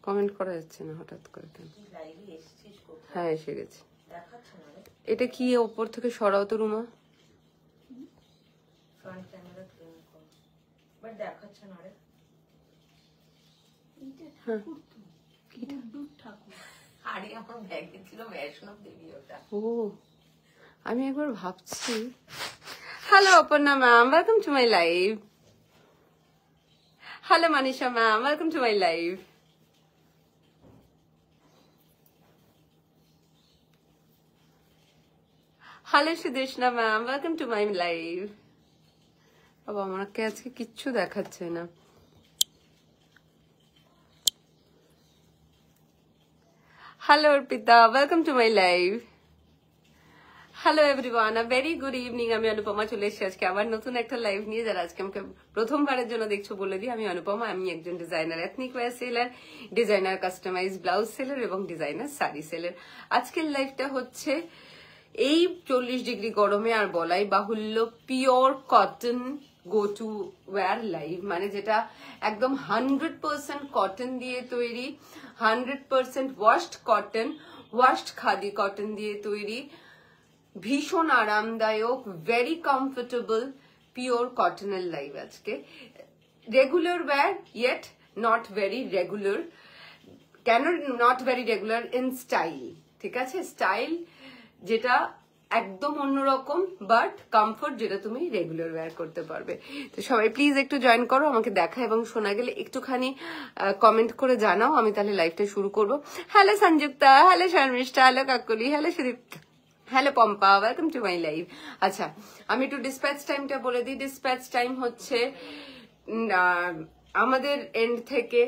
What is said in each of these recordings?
Comment করা যাচ্ছে না হঠাৎ করে কেন? হ্যাঁ এসে গেছি। এটা কি ওপর থেকে সরাও তো রুমা। ও আমি একবার ভাবছি। Hello Aparna ma'am, welcome to my live. Hello Manisha ma'am, welcome to my live. Hello Sudeshna ma'am, welcome to my live. বাবা আমাকে আজকে কিচ্ছু দেখাচ্ছে না। Hello Arpita, welcome to my live. Hello everyone, a very good evening. আমি অনুপমা চলে এসেছি আজকে আবার নতুন একটা লাইভ নিয়ে। যারা আজকে আমাকে প্রথমবারের জন্য দেখছো বলে দিই, আমি অনুপমা। আমি একজন designer, ethnic wear seller, designer customise blouse seller এবং ডিজাইনার শাড়ি সেলার। আজকের লাইভটা হচ্ছে এই 40 ডিগ্রি গরমে আর বলাই বাহুল্য pure cotton go to wear live, মানে যেটা একদম 100% কটন দিয়ে তৈরি, 100% washed cotton, washed khadi cotton দিয়ে তৈরি, ভীষণ আরামদায়ক, ভেরি কমফোর্টেবল পিওর কটনের লাইভ আজকে। Regular wear yet not very regular. কেন not very regular? In style, ঠিক আছে? স্টাইল যেটা একদম অন্যরকম, বাট কমফোর্ট যেটা তুমি রেগুলার ওয়্যার করতে পারবে। তো সবাই প্লিজ একটু জয়েন করো, আমাকে দেখা এবং শোনা গেলে একটুখানি কমেন্ট করে জানাও, আমি তাহলে লাইভটা শুরু করবো। Hello Sanjukta, hello Sharmistha, hello Kakali, hello Sudip, hello Pampa, welcome to my live. আচ্ছা আমি একটু ডিসপ্যাচ টাইমটা বলে দিই। ডিসপ্যাচ টাইম হচ্ছে আমাদের এন্ড থেকে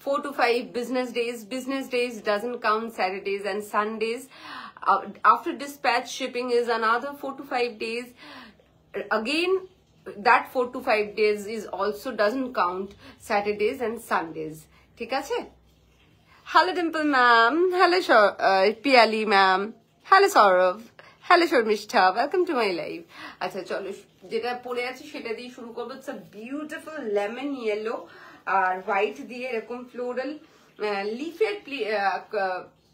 4 to 5 business days. Business days doesn't count Saturdays and Sundays. After dispatch, shipping is another 4 to 5 days. Again, that 4 to 5 days is also doesn't count Saturdays and Sundays. ঠিক আছে? Hello Dimple ma'am, hello Piali ma'am, hello Saurav, hello Sharmishta, welcome to my live. আচ্ছা চলো যেটা পরে আছে সেটা দিয়ে শুরু করবো। It's a beautiful lemon yellow আর হোয়াইট দিয়ে এরকম ফ্লোরাল লিফের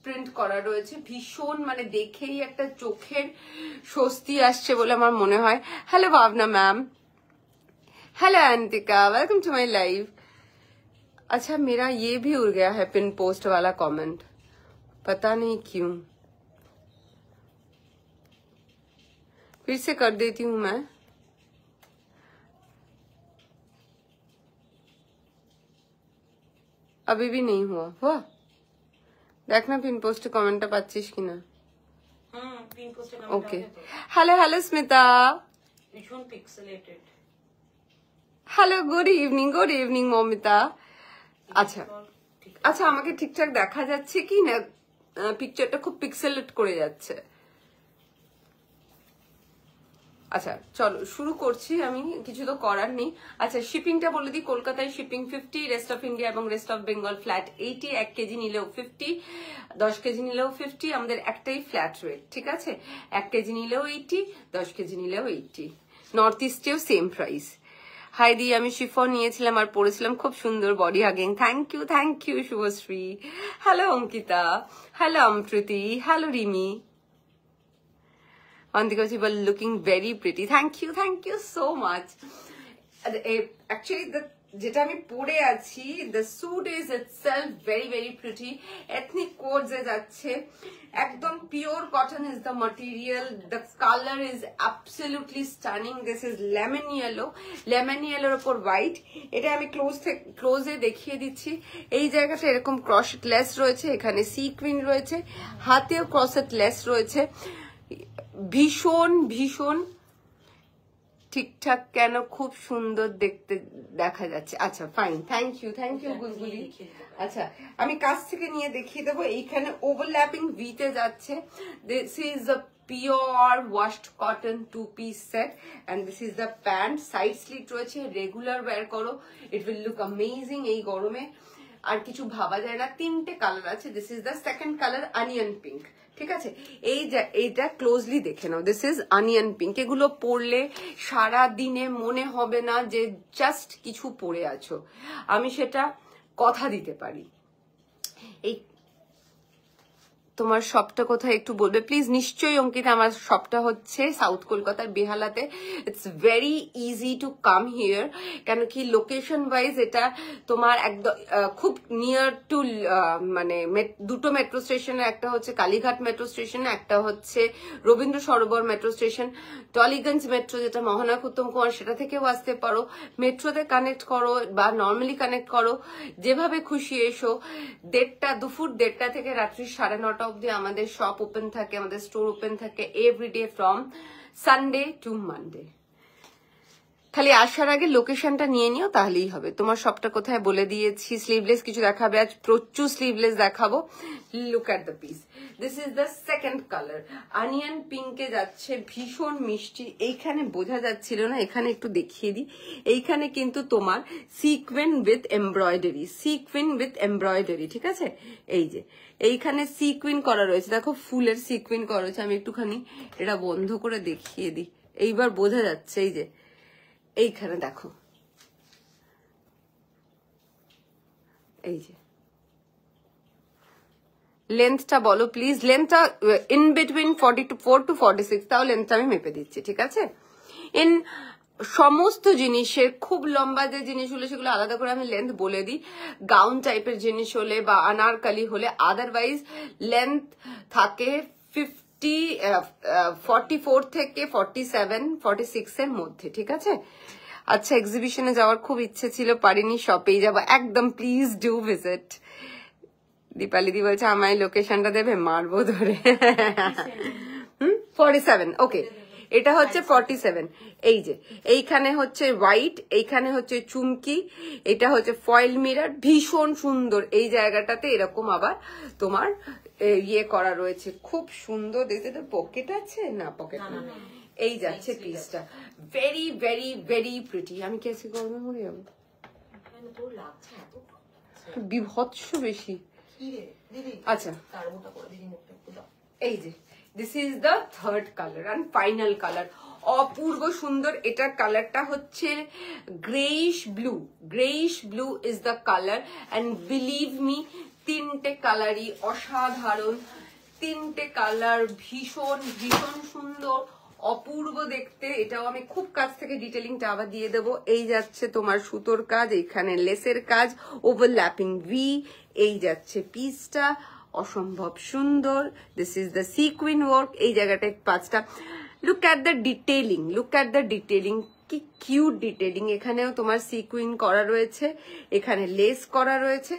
প্রিন্ট করা রয়েছে। ভীষণ মানে দেখেই একটা চোখের স্বস্তি আসছে বলে আমার মনে হয়। Hello Bhavna ma'am, hello Antika, welcome to my live. अच्छा मेरा ये भी उड़ गया है पिन पोस्ट वाला कमेंट, पता नहीं क्यों। फिर से कर देती हूँ मैं। अभी भी नहीं हुआ देखना पिन पोस्ट कमेंटটা পাচ্ছিস কিনা। পিন পোস্টে ওকে হ্যালো হ্যালো স্মিতা, ভীষণ pixelated. Hello good evening Momita. আচ্ছা আচ্ছা আমাকে ঠিকঠাক দেখা যাচ্ছে কি না? পিকচারটা খুব পিক্সেলেট করে যাচ্ছে। আচ্ছা চলো শুরু করছি, আমি কিছু তো করার নেই। আচ্ছা শিপিংটা বলে দিই। কলকাতায় শিপিং 50, রেস্ট অফ ইন্ডিয়া এবং rest of Bengal flat 80। 1 KG নিলেও 50, 10 কেজি নিলেও 50। আমাদের একটাই ফ্ল্যাট রেট, ঠিক আছে? 1 কেজি নিলেও 80, 10 কেজি নিলেও 80। নর্থ ইস্টেও সেম প্রাইস। হাই দি, আমি শিফন নিয়েছিলাম আর পরেছিলাম, খুব সুন্দর body hugging. Thank you Shubhashree. Hello Ankita, hello Amriti, hello Rimi. Antika ji were looking very pretty. Thank you so much. Actually, যেটা আমি পরে আছি, the suit is itself very pretty. Ethnic codes এ যাচ্ছে, একদম pure cotton is the material. The color is absolutely stunning. This is lemon yellow উপর white. এটা আমি ক্লোজে দেখিয়ে দিচ্ছি। এই জায়গাটা এরকম ক্রসেট লেস রয়েছে, এখানে সিকুইন রয়েছে, হাতেও ক্রসেট লেস রয়েছে। ভীষণ ঠিকঠাক কেন, খুব সুন্দর দেখতে দেখা যাচ্ছে। আচ্ছা ফাইন, থ্যাংক ইউ গুলগুলি। আচ্ছা আমি কাছ থেকে নিয়ে দেখিয়ে দেবো। এইখানে ওভারল্যাপিং ভিতে যাচ্ছে। This is a pure washed cotton 2-piece set and this is the pant. Side slit রয়েছে, রেগুলার ওয়্যার করো, ইট উইল লুক অ্যামেজিং এই গরমে। আর কিছু ভাবা যায় না। 3টে কালার আছে, this is the second colour onion pink. ঠিক আছে, এইটা ক্লোজলি দেখে নাও, দিস ইজ অনিয়ন পিঙ্ক। এগুলো পরলে সারা দিনে মনে হবে না যে জাস্ট কিছু পরে আছো, আমি সেটা কথা দিতে পারি। এই তোমার শপটা কোথায় একটু বলবে প্লিজ? নিশ্চয়ই অঙ্কিতা, আমার শপটা হচ্ছে সাউথ কলকাতার বেহালাতে। It's very easy to come here, কেন কি লোকেশন ওয়াইজ এটা তোমার একদম খুব নিয়ার টু, মানে দুটো মেট্রো স্টেশনে, একটা হচ্ছে কালীঘাট মেট্রো স্টেশন, একটা হচ্ছে Rabindra Sarobar metro station. Tollygunge metro যেটা মহানায়ক উত্তম কুমার, সেটা থেকেও আসতে পারো, মেট্রোতে কানেক্ট করো বা নর্মালি কানেক্ট করো, যেভাবে খুশি এসো। দুপুর 1:30 থেকে রাত্রি 9:30 অব্দি আমাদের শপ ওপেন থাকে, আমাদের স্টোর ওপেন থাকে everyday from Sunday to Monday. খালি আসার আগে লোকেশনটা নিয়ে নিও, তাহলেই হবে। তোমার শপটা কোথায় বলে দিয়েছি। স্লিভলেস কিছু দেখাবে আজ, প্রচুর স্লিভলেস দেখাবো। Look at the piece, this is the second colour. Onion পিঙ্কে যাচ্ছে, ভীষণ মিষ্টি। এইখানে বোঝা যাচ্ছিল না, এখানে একটু দেখিয়ে দিই। এইখানে কিন্তু তোমার sequin with embroidery, sequin with embroidery, ঠিক আছে। এই যে এইখানে সিকোয়েন করা রয়েছে, দেখো ফুলের সিকোয়েন করা রয়েছে। আমি একটুখানি এটা বন্ধ করে দেখিয়ে দিই, এইবার বোঝা যাচ্ছে। এই যে এইখানে দেখো, এই যে লেন্থটা বলো প্লিজ। লেন্থটা ইন বিটুইন 44 to 46, তাও লেন্থটা আমি মেপে দিচ্ছি, ঠিক আছে। ইন সমস্ত জিনিসের খুব লম্বা যে জিনিসগুলো সেগুলো আলাদা করে আমি লেন্থ বলে দিই। গাউন টাইপের জিনিস হলে বা আনারকালি হলে আদারওয়াইজ লেন্থ থাকে 44 থেকে 47, 46 এর মধ্যে, ঠিক আছে। আচ্ছা, এক্সিবিশনে যাওয়ার খুব ইচ্ছে ছিল, পারিনি, শপেই যাবো একদম, প্লিজ ডু ভিজিট। দীপালি দি বলছে আমায় লোকেশনটা দেবে, মারবো ধরে। 47, ওকে, এটা হচ্ছে 47। এই যে এইখানে হচ্ছে হোয়াইট, এইখানে হচ্ছে চুমকি, এটা হচ্ছে ফয়েল মিরর, ভীষণ সুন্দর। এই জায়গাটাতে এরকম আবার তোমার ইয়ে করা রয়েছে, খুব সুন্দর দেখতে। পকেট আছে না? পকেট না। এই যাচ্ছে পিসটা, ভেরি ভেরি ভেরি প্রিটি। আমি কেসে গরমে মরে যাবো, বিভৎস বেশি। আচ্ছা, এই যে this is the third colour and final colour, অপূর্ব সুন্দর। এটার কালারটা হচ্ছে greyish blue, greyish blue is the colour and believe me, 3টে কালারই অসাধারণ, 3টে কালার ভীষণ ভীষণ সুন্দর, অপূর্ব দেখতে। এটাও আমি খুব কাছ থেকে ডিটেলিংটা আবার দিয়ে দেবো। এই যাচ্ছে তোমার সুতোর কাজ, এইখানে লেসের কাজ, ওভারল্যাপিং ভি, এই যাচ্ছে পিসটা, অসম্ভব সুন্দর। This is the sequin work, এই জায়গাটায় 5টা। Look at the detailing, look at the detailing, কি কিউট ডিটেলিং। এখানেও তোমার সিকুইন করা রয়েছে, এখানে লেস করা রয়েছে,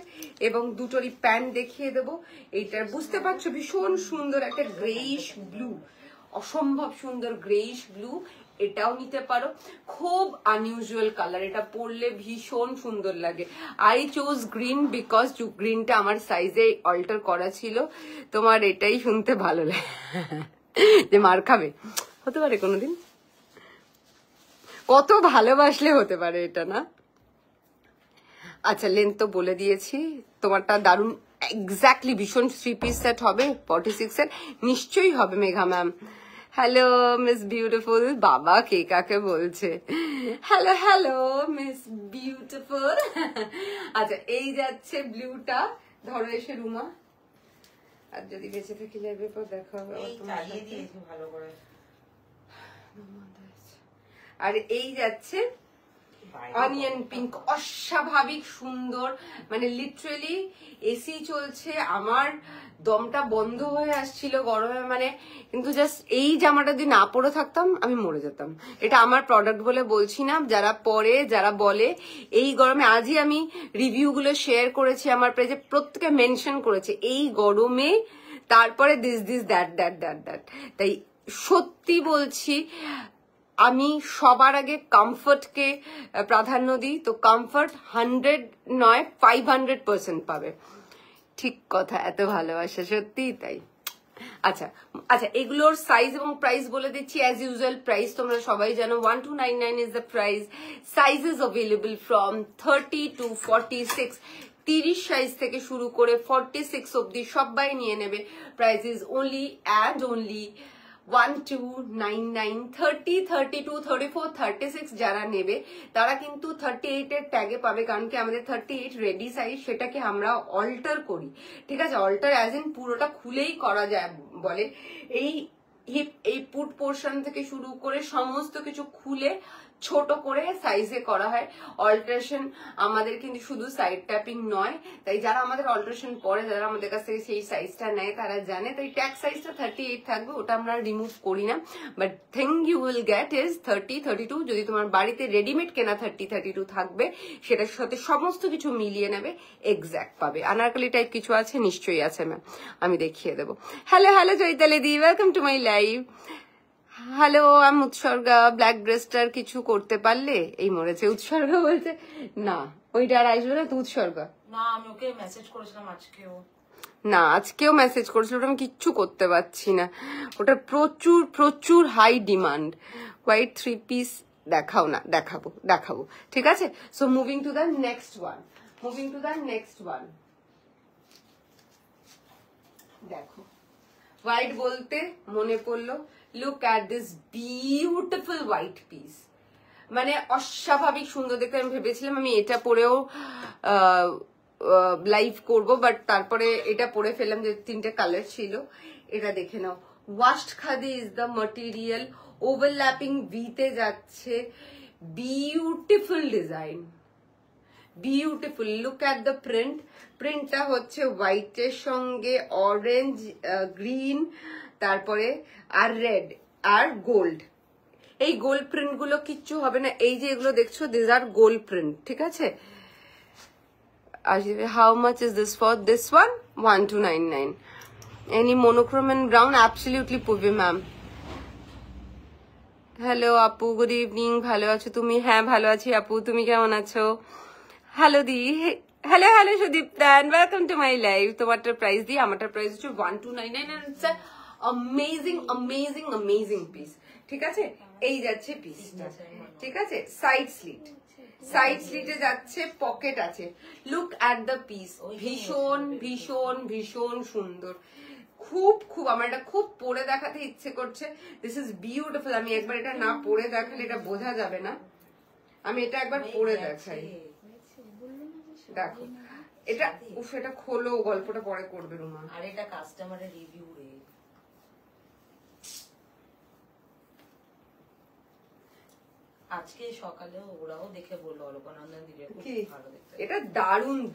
এবং দুটোরই প্যান্ট দেখিয়ে দেবো। এইটার বুঝতে পারছো ভীষণ সুন্দর একটা গ্রেইশ ব্লু, অসম্ভব সুন্দর গ্রেইশ ব্লু। এটাও নিতে পারো, খুব আনইউজুয়াল কালার, এটা পরলে ভীষণ সুন্দর লাগে। আই চোজ গ্রিন বিকজ গ্রিনটা আমার সাইজে অল্টার করা ছিল। তোমার এটাই শুনতে ভালো লাগে যে মার খাবে, হতে পারে কোনোদিন, কত ভালোবাসলে হতে পারে এটা, না? আচ্ছা, লেন্থ তো বলে দিয়েছি, তোমারটা দারুণ এক্স্যাক্টলি ভীষণ 3 পিস সেট হবে 46 এর, নিশ্চয়ই হবে Megha ma'am. Hello miss beautiful, বাবা কে কাকে বলছে? Hello hello miss beautiful. আচ্ছা, এই যাচ্ছে ব্লুটা, ধরো এসে রুমা, আর যদি বেঁচে থেকে যাবে পর দেখা হবে। আর এই যাচ্ছে অনিয়ন পিঙ্ক, অস্বাভাবিক সুন্দর, মানে লিটারেলি এসি চলছে, আমার দমটা বন্ধ হয়ে আসছিল গরমে, মানে কিন্তু জাস্ট এই জামাটা যদি না পরে থাকতাম আমি মরে যেতাম। এটা আমার প্রোডাক্ট বলে বলছি না, যারা পরে যারা বলে এই গরমে, আজই আমি রিভিউগুলো শেয়ার করেছি আমার পেজে, প্রত্যেকে মেনশন করেছে এই গরমে, তারপরে this this that that that that. তাই সত্যি বলছি, আমি সবার আগে কমফর্টকে প্রাধান্য দিই, তো কমফর্ট 100 নয় 500% পাবে। ঠিক কথা, এত ভালোবাসা, সত্যিই তাই। আচ্ছা আচ্ছা, এগুলোর সাইজ এবং প্রাইস বলে দিচ্ছি। অ্যাজ ইউজুয়াল প্রাইস তোমরা সবাই জানো, 1299 is the price. Sizes available from 30 to 46, 30 size থেকে শুরু করে 46 অবধি সবাই নিয়ে নেবে। Price is only and only 1299। 30, 32, 34, 36 যারা নেবে তারা কিন্তু 38 এর ট্যাগে পাবে, কারণ কি আমাদের 38 রেডি সাইজ, সেটাকে আমরা অল্টার করি, ঠিক আছে? অল্টার অ্যাজ ইন পুরোটা খুলেই করা যায় বলে। এই হিপ, এই পুট পোর্শন থেকে শুরু করে সমস্ত কিছু খুলে ছোট করে সাইজে করা হয়। অল্টারেশন আমাদের কিন্তু শুধু সাইড ট্যাপিং নয়, তাই যারা আমাদের অল্টারেশন পরে, যারা আমাদের কাছ থেকে সেই সাইজটা নেয় তারা জানে। তাই ট্যাগ সাইজটা 38 থাকবে, ওটা আমরা রিমুভ করি না। But thing you will get is 30, 32। যদি তোমার বাড়িতে রেডিমেড কেনা 30, 32 থাকবে, সেটার সাথে সমস্ত কিছু মিলিয়ে নেবে, এক্স্যাক্ট পাবে। আনারকলি টাইপ কিছু আছে, নিশ্চয়ই আছে ম্যাম, আমি দেখিয়ে দেবো। Hello hello Chaitali the, welcome to my live. Hello, আমি উৎসর্গা। ব্ল্যাক ড্রেসটার কিছু করতে পারলে? এই মরেছে উৎসর্গা বলছে না, ওইটা আর আসবে না তো উৎসর্গা। না, আমি ওকে মেসেজ করেছিলাম আজকেও। না, আজকেও মেসেজ করেছিল, ওটা আমি কিচ্ছু করতে পারছি না। ওটা প্রচুর প্রচুর হাই ডিমান্ড। হোয়াইট 3 পিস দেখাও না? দেখাবো, ঠিক আছে। So moving to the next one. দেখো, হোয়াইট বলতে মনে পড়লো, look at this beautiful white piece. মানে অস্বাভাবিক সুন্দর দেখতে। আমি ভেবেছিলাম আমি এটা পরেও লাইভ করব, বাট তারপরে এটা পরে ফেললাম, যে 3টে কালার ছিল। এটা দেখে নাও, washed khadi is the material, overlapping ভিতে যাচ্ছে, beautiful design, beautiful. Look at the print. প্রিন্টটা হচ্ছে হোয়াইটের সঙ্গে অরেঞ্জ, গ্রিন, তারপরে আর রেড আর গোল্ড। এই গোল্ড প্রিন্ট গুলো কিচ্ছু হবে না, এই যে এগুলো দেখছো, দিস আর গোল্ড প্রিন্ট, ঠিক আছে। How much is this for this one? 1299। Any monochrome and brown? Absolutely Purbi ma'am. Hello আপু, গুড ইভিনিং। ভালো আছো তুমি? হ্যাঁ ভালো আছি আপু, তুমি কেমন আছো? হ্যালো দি, hello hello Sudip Dan, welcome to my live. তোমারটার প্রাইস দি, আমারটার প্রাইস হচ্ছে 1299 and it's a amazing piece, ঠিক আছে। এই যাচ্ছে পিসটা, ঠিক আছে। সাইড স্লিটে যাচ্ছে, পকেট আছে। লুক অ্যাট দ্য পিস, ভীষণ ভীষণ ভীষণ সুন্দর। খুব আমার এটা খুব পরে দেখাতে ইচ্ছে করছে। This is beautiful. আমি একবার এটা না পরে দেখালে এটা বোঝা যাবে না, আমি এটা একবার পরে দেখাই। দেখো এটা, সেটা খোলো, গল্পটা পরে করবে রুমা। আর এটা কাস্টমারের রিভিউ রে। আজকে সকালে ওরাও দেখে বললো, অলোকানন্দন দিদি খুব ভালো দেখতে। এটা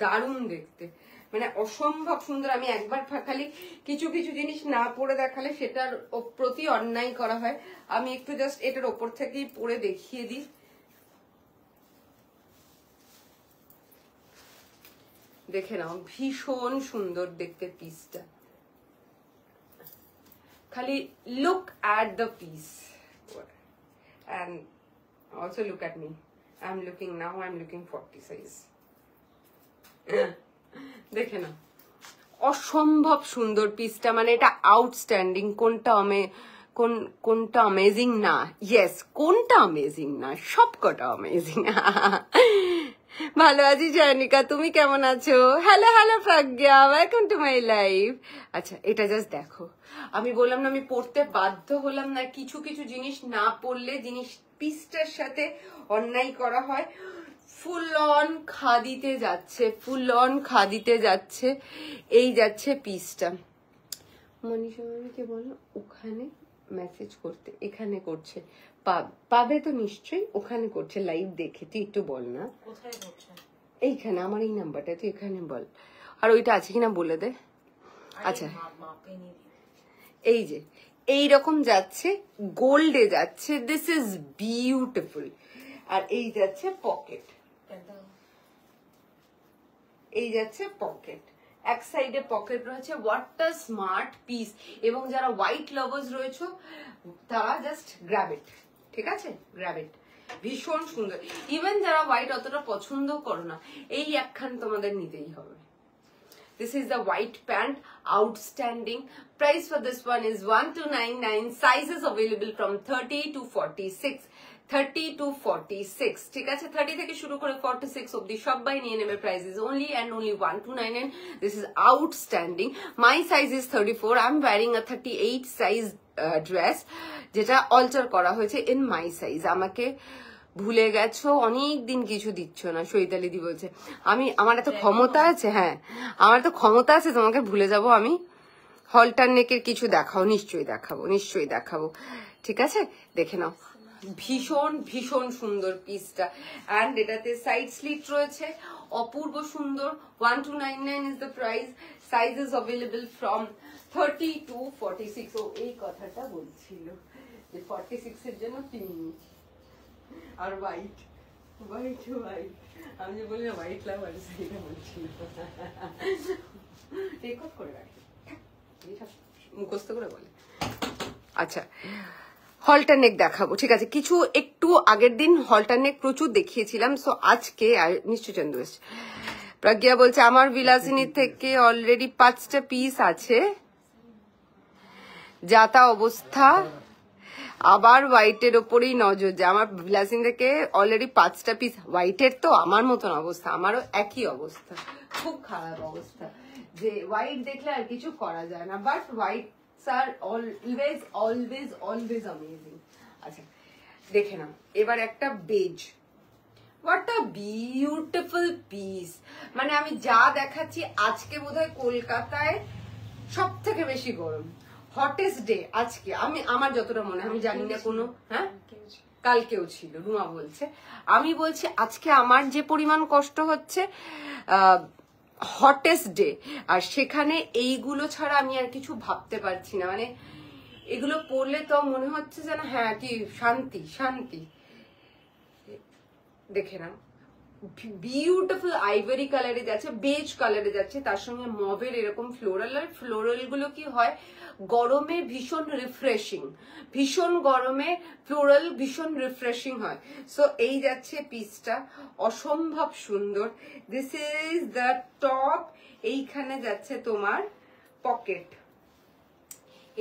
দারুণ দেখতে, মানে অসম্ভব সুন্দর। আমি একবার খালি কিছু জিনিস না পরে দেখালে সেটার প্রতি অন্যায় করা হয়। আমি একটু জাস্ট এটার ওপর থেকেই পরে দেখিয়ে দিই। দেখে নাও, ভীষণ সুন্দর দেখতে পিসটা। খালি look at the piece and also look at me. I'm looking 40 size. দেখে না, অসম্ভব সুন্দর পিসটা, মানে এটা আউটস্ট্যান্ডিং। কোনটা অ্যামেজিং না? ইয়েস, কোনটা অ্যামেজিং না? সবকটা অ্যামেজিং। ভালো আছি জার্নিকা, তুমি কেমন আছো? Hello Pragya, welcome to my live. আচ্ছা, এটা জাস্ট দেখো, আমি বললাম না আমি পড়তে বাধ্য হলাম না। কিছু জিনিস না পড়লে জিনিস পিসটার সাথে অন্যায় করা হয়। ফুল অন খাদিতে যাচ্ছে, এই যাচ্ছে পিসটা। মনীষা কে বলো ওখানে মেসেজ করতে, এখানে করছে, পাবে তো নিশ্চয়ই, ওখানে করছে লাইভ দেখে। তুই একটু বল না কোথায় করছে। এইখানে আমার এই নাম্বারটা, তুই এখানে বল, আর ওইটা আছে কিনা বলে দে। আচ্ছা, এই যে এইরকম যাচ্ছে, গোল্ডে যাচ্ছে, দিস ইজ বিউটিফুল। আর এই যাচ্ছে পকেট, এক সাইডে পকেট রয়েছে। What a smart piece. এবং যারা হোয়াইট লাভার্স রয়েছে তারা জাস্ট গ্র্যাব ইট, ঠিক আছে, গ্র্যাব ইট। ভীষণ সুন্দর। ইভেন যারা হোয়াইট অতটা পছন্দ করো না, এই একখান তোমাদের নিতেই হবে। This is the white pant, outstanding. Price for this one is 1299. Sizes available from 30 to 46. 30 to 46. ঠিক আছে, 30 থেকে শুরু করে 46 অবধি সবাই নিয়ে নেবে. Price is only and only 1299. This is outstanding. My size is 34. I'm wearing a 38 size dress যেটা alter করা হয়েছে in my size. আমাকে ভুলে গেছো, অনেক দিন কিছু দিচ্ছ না, সৈতালি দি বলছে। আমার এত ক্ষমতা আছে, হ্যাঁ আমার তো ক্ষমতা আছে তোমাকে ভুলে যাব আমি। হলটার নেকের কিছু দেখাও, নিশ্চয়ই দেখাবো, ঠিক আছে, দেখে নাও। ভীষণ ভীষণ সুন্দর পিসটা, অ্যান্ড এটাতে সাইড স্লিট রয়েছে, অপূর্ব সুন্দর। 1299 is the price. Size is available from 30 to 46। ও এই কথাটা বলছিল যে 46 এর জন্য পিঙ্ক আর হোয়াইট। আমি যে বলি না হোয়াইট লাভার, সেইটা বলছিল। রেকর্ড করে রাখি, মুখস্থ করে বলে। আচ্ছা, হলটার নেক দেখাবো, ঠিক আছে। কিছু একটু আগের দিন হলটার নেক প্রচুর দেখিয়েছিলাম, সো আজকে নিশ্চয় চন্দ্র এসছে। প্রজ্ঞা বলছে আমার বিলাসিনী থেকে অলরেডি 5টা পিস আছে, যাতা অবস্থা। আবার হোয়াইটের ওপরেই নজর, যে আমার বিলাসিনী থেকে অলরেডি 5টা পিস হোয়াইটের। তো আমার মতন অবস্থা, আমারও একই অবস্থা, খুব খারাপ অবস্থা, যে হোয়াইট দেখলে আর কিছু করা যায় না, but white are always amazing. আচ্ছা দেখে নাও এবার একটা base. What a beautiful piece. মানে আমি যা দেখাচ্ছি, আজকে বোধহয় কলকাতায় সব থেকে বেশি গরম, হটেস্ট ডে আজকে। আমার যতটা মনে হয়, আমি জানি না কোনো, হ্যাঁ কালকেও ছিল, রুমা বলছে। আমি বলছি আজকে আমার যে পরিমাণ কষ্ট হচ্ছে, হটেস্ট ডে, আর সেখানে এইগুলো ছাড়া আমি আর কিছু ভাবতে পারছি না। মানে এগুলো পরলে তো মনে হচ্ছে যেন হ্যাঁ কি শান্তি শান্তি। দেখে নাও, বিউটিফুল আইভরি কালারে যাচ্ছে, বেজ কালারে যাচ্ছে, তার সঙ্গে মভের এরকম ফ্লোরাল। আর ফ্লোরাল গুলো কি হয়, গরমে ভীষণ রিফ্রেশিং, ভীষণ গরমে ফ্লোরাল ভীষণ রিফ্রেশিং হয়। সো এই যাচ্ছে পিসটা, অসম্ভব সুন্দর। This is the top. এইখানে যাচ্ছে তোমার পকেট,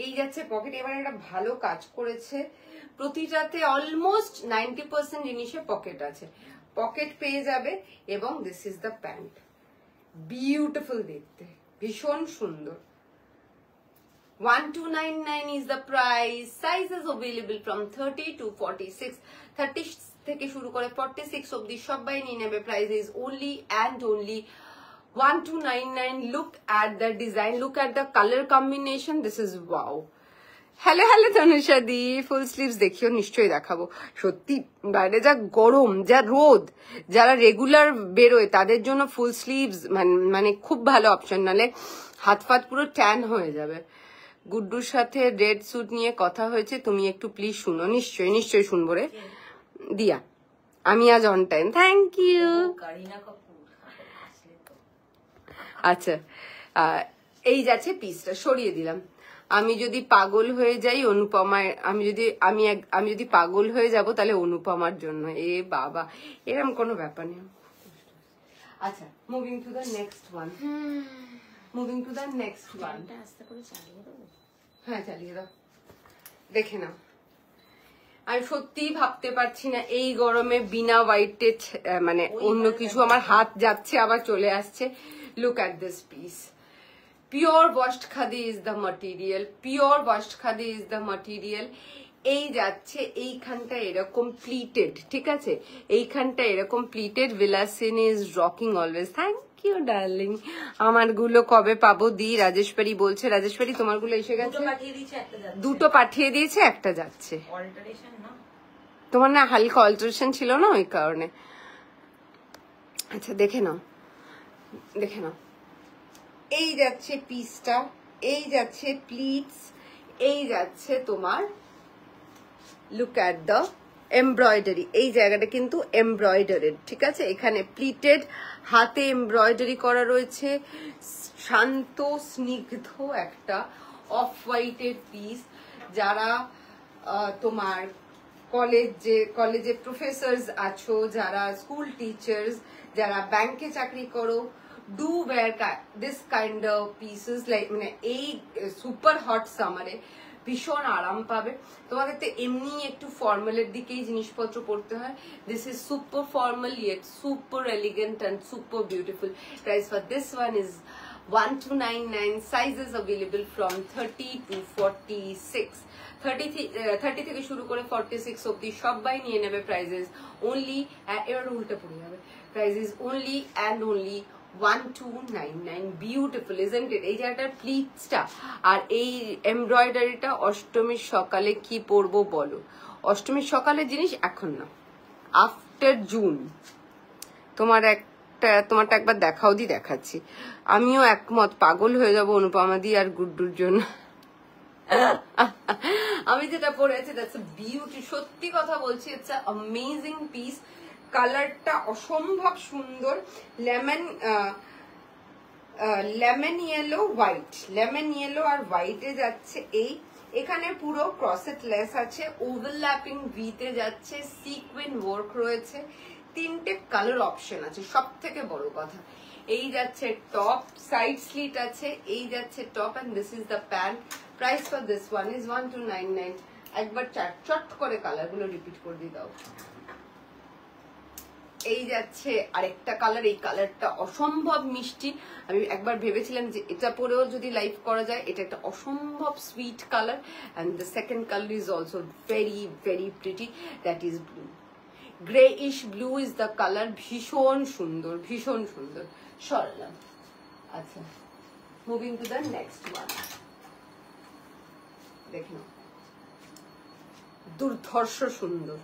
এই যাচ্ছে পকেট। এবার একটা ভালো কাজ করেছে, প্রতিটাতে অলমোস্ট 90% জিনিসে পকেট আছে, পকেট পেয়ে যাবে। এবং this is the pant, beautiful দেখতে, ভীষণ সুন্দর। 1299 is the price. Sizes available from 30 to 46. 30 থেকে শুরু করে 46 অবধি সবাই নিয়ে নেবে। Price is only and only 1299. Look at the design, look at the color combination. This is wow. Hello Tanusha দি, ফুল স্লিভস দেখিও, নিশ্চয়ই দেখাবো। সত্যি বাইরে যা গরম, যা রোদ, যারা রেগুলার বেরোয় তাদের জন্য ফুল স্লিভস মানে খুব ভালো অপশন, নালে হাত ফাত পুরো ট্যান হয়ে যাবে। গুড্ডুর সাথে রেড স্যুট নিয়ে কথা হয়েছে, তুমি একটু প্লিজ শুনো। নিশ্চয়ই শুনবো রে দিয়া, আমি আজ অন টাইম। Thank you. আচ্ছা, এই যাচ্ছে পিসটা, সরিয়ে দিলাম। আমি যদি পাগল হয়ে যাই অনুপমায়, আমি যদি পাগল হয়ে যাব তাহলে অনুপমার জন্য। এ বাবা, এরকম কোনো ব্যাপার নেই। আচ্ছা, moving to the next one. হ্যাঁ চালিয়ে দাও। দেখে নাও, আমি সত্যি ভাবতে পারছি না এই গরমে বিনা হোয়াইটে, মানে অন্য কিছু আমার হাত যাচ্ছে আবার চলে আসছে। Look at this piece. Pure washed khadi is the material, pure washed khadi is the material. এই যাচ্ছে, এইখানটা এরকম প্লিটেড, ঠিক আছে, এইখানটা এরকম pleated. Bilasini is rocking always. Thank you darling. আমার গুলো কবে পাবো দি? রাজেশ্বরী বলছে। রাজেশ্বরী তোমার গুলো এসে গেছে? দুটো পাঠিয়ে দিয়েছে, একটা যাচ্ছে। তোমার না হালকা অল্টারেশন ছিল না, ওই কারণে। আচ্ছা দেখে নাও, এই যাচ্ছে পিসটা, এই যাচ্ছে প্লিটস, এই যাচ্ছে তোমার লুক অ্যাট দ্য এমব্রয়ডারি। এই জায়গাটা কিন্তু এমব্রয়ডারিড, ঠিক আছে, এখানে প্লিটেড, হাতে এমব্রয়ডারি করা রয়েছে। শান্ত স্নিগ্ধ একটা অফ হোয়াইটের পিস। যারা তোমার কলেজে প্রফেসরস আছো, যারা স্কুল টিচার্স, যারা ব্যাংকে চাকরি করো, do wear this kind of pieces, like মানে এই সুপার হট সামারে ভীষণ আরাম পাবে। তোমাদের তো এমনি একটু ফর্মালের দিকেই জিনিসপত্র পড়তে হয়। This is super formal yet super elegant and super beautiful. Price for this one is 1299, sizes available from 30 to 46, 30 থেকে শুরু করে 46 অব্দি সবাই নিয়ে নেবে। প্রাইজেস অনলি, এবার উল্টে পড়ে যাবে, prices only and only 1299। Beautiful isn't it? এই জায়গাটার প্লিটসটা আর এই এমব্রয়ডারিটা অষ্টমীর সকালে কি পরবো বলো? অষ্টমীর সকালের জিনিস এখন না, আফটার জুন। তোমারটা একবার দেখাও দি, দেখাচ্ছি। আমিও একমত, পাগল হয়ে যাবো অনুপমা দি আর গুড্ডুর জন্য। আমি যেটা পরেছি দ্যাটস আ বিউটি, সত্যি কথা বলছি, ইটস আ অ্যামেজিং পিস। কালারটা অসম্ভব সুন্দর, lemon yellow white, lemon yellow আর হোয়াইটে যাচ্ছে। এখানে পুরো ক্রসেট লেস আছে, ওভারল্যাপিং ভিতে যাচ্ছে, সিকুয়েন ওয়ার্ক রয়েছে, 3টে কালার অপশন আছে। সব থেকে বড় কথা, এই যাচ্ছে টপ, সাইড স্লিট আছে, এই যাচ্ছে top, and this is the pant. Price for this one is 1299। একবার চট করে কালার গুলো রিপিট করে দিয়ে দাও। এই যাচ্ছে আরেকটা কালার, এই কালারটা অসম্ভব মিষ্টি। আমি একবার ভেবেছিলাম যে এটা পরেও যদি লাইভ করা যায়, এটা একটা অসম্ভব sweet colour. And the second colour is also very very pretty, that is blue. Greyish blue is the colour, ভীষণ সুন্দর, ভীষণ সুন্দর। সরলাম। আচ্ছা, moving to the next one. দেখুন, দুর্ধর্ষ সুন্দর।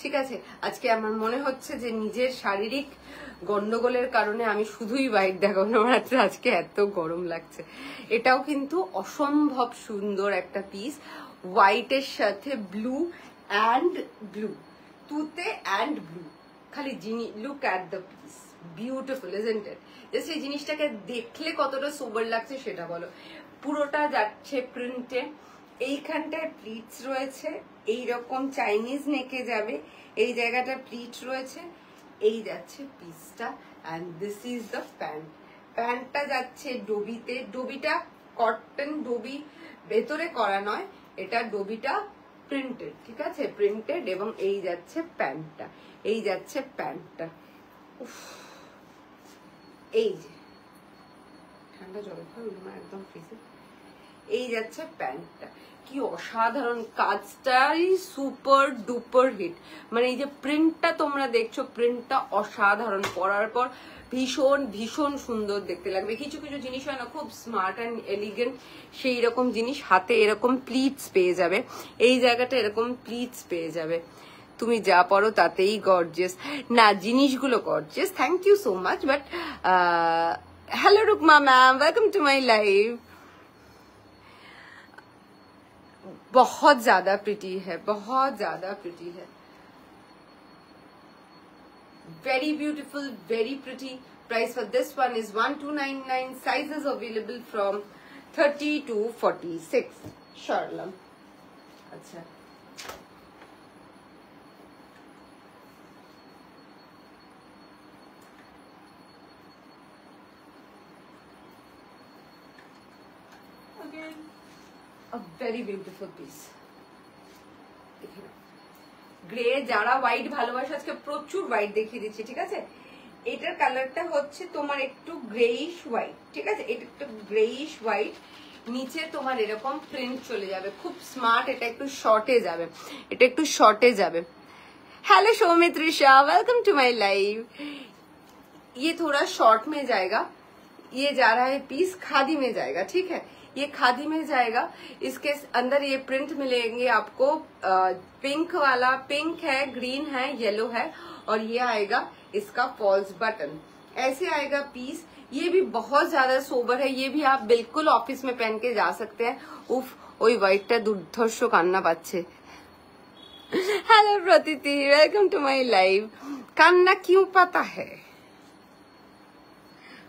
ঠিক আছে, আজকে আমার মনে হচ্ছে যে নিজের শারীরিক গন্ডগোলের কারণে আমি শুধুই হোয়াইট দেখাবো, আমার আজকে এত গরম লাগছে। এটাও কিন্তু অসম্ভব সুন্দর একটা পিস, হোয়াইটের সাথে ব্লু অ্যান্ড ব্লু, তুতে অ্যান্ড ব্লু। খালি look at the piece, beautiful isn't it? Just এই জিনিসটাকে দেখলে কতটা সোবার লাগছে সেটা বলো। পুরোটা যাচ্ছে প্রিন্টে, এইখানটায় প্লিটস রয়েছে, এইরকম চাইনিজ নেকে যাবে, এই জায়গাটা প্লিট রয়েছে, এই যাচ্ছে পিসটা, and this is the pant. প্যান্টটা যাচ্ছে ডোবিতে, ডোবিটা কটন ডোবি, ভেতরে করা নয়, এটা ডোবিটা প্রিন্টেড, ঠিক আছে, প্রিন্টেড। এবং এই যাচ্ছে প্যান্টটা, এই যাচ্ছে প্যান্টটা। এই যে ঠান্ডা জল একদম ফ্রিজে, এই যাচ্ছে প্যান্টটা। কি অসাধারণ, কাজটাই সুপার ডুপার হিট। মানে এই যে প্রিন্টটা তোমরা দেখছো, প্রিন্টটা অসাধারণ, পরার পর ভীষণ ভীষণ সুন্দর দেখতে লাগবে। কিছু কিছু জিনিস হয় না খুব স্মার্ট অ্যান্ড এলিগেন্ট, সেই রকম জিনিস। হাতে এরকম প্লিটস পেয়ে যাবে, এই জায়গাটা এরকম প্লিটস পেয়ে যাবে। তুমি যা পরো তাতেই গর্জিয়াস। না, জিনিসগুলো gorgeous, thank you so much. But hello Rukma ma'am, welcome to my live. बहुत ज्यादा प्रिटी है, बहुत ज्यादा प्रिटी है, very beautiful, very pretty. Price for this one is 1299. Sizes available from 30 to 46. Sharlam. अच्छा, a very beautiful piece. Grey, যারা white ভালোবাসে, আজকে প্রচুর হোয়াইট দেখিয়ে দিচ্ছি, ঠিক আছে। এটার কালারটা হচ্ছে তোমার একটু গ্রেইশ হোয়াইট, ঠিক আছে, এটা একটু গ্রেইশ হোয়াইট, নিচে তোমার এরকম প্রিন্ট চলে যাবে, খুব স্মার্ট। এটা একটু শর্টে যাবে, এটা একটু শর্টে যাবে। Hello Soumitrisha, welcome to my live. ये थोड़ा शॉर्ट में जाएगा, ये जा रहा है पीस खादी में जाएगा, ठीक है, ये खादी में जाएगा। इसके अंदर ये प्रिंट मिलेंगे आपको, पिंक वाला, पिंक है, ग्रीन है, येलो है, और ये आएगा इसका फॉल्स बटन, ऐसे आएगा पीस। ये भी बहुत ज्यादा सोबर है, ये भी आप बिल्कुल ऑफिस में पहन के जा सकते हैं। उफ, ওই হোয়াইটটা দুর্ধর্ষ কান্না পাচ্ছে। हेलो प्रतीति, वेलकम टू माय लाइव। कान्ना क्यों पाता है?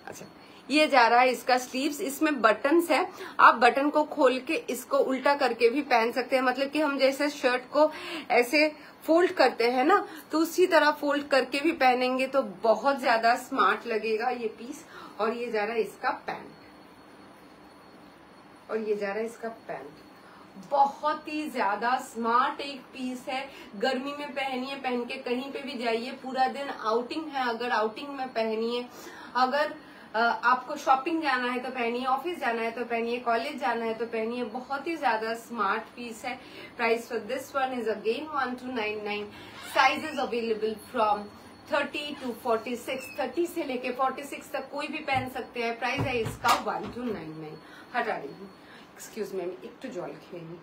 अच्छा, ये जा रहा है इसका स्लीव्स, इसमें बटन्स है, आप बटन को खोल के इसको उल्टा करके भी पहन सकते हैं, मतलब कि हम जैसे शर्ट को ऐसे फोल्ड करते हैं ना, तो उसी तरह फोल्ड करके भी पहनेंगे तो बहुत ज्यादा स्मार्ट लगेगा ये पीस। और ये जा रहा है इसका पैंट, और ये जा रहा है इसका पैंट, बहुत ही ज्यादा स्मार्ट एक पीस है। गर्मी में पहनिए, पहन के कहीं पे भी जाइए, पूरा दिन आउटिंग है अगर आउटिंग में पहनिए, अगर आपको शॉपिंग जाना है तो पहनिए, ऑफिस जाना है तो पहनिए, कॉलेज जाना है तो पहनिए, बहुत ही ज्यादा स्मार्ट पीस है। Price for this one is again 1299। Sizes available from 30 to 46, 30 से लेके 46 तक कोई भी पहन सकते हैं। प्राइस है इसका 1299। हटा रही हूँ, एक्सक्यूज मी, एक तो जल खेली।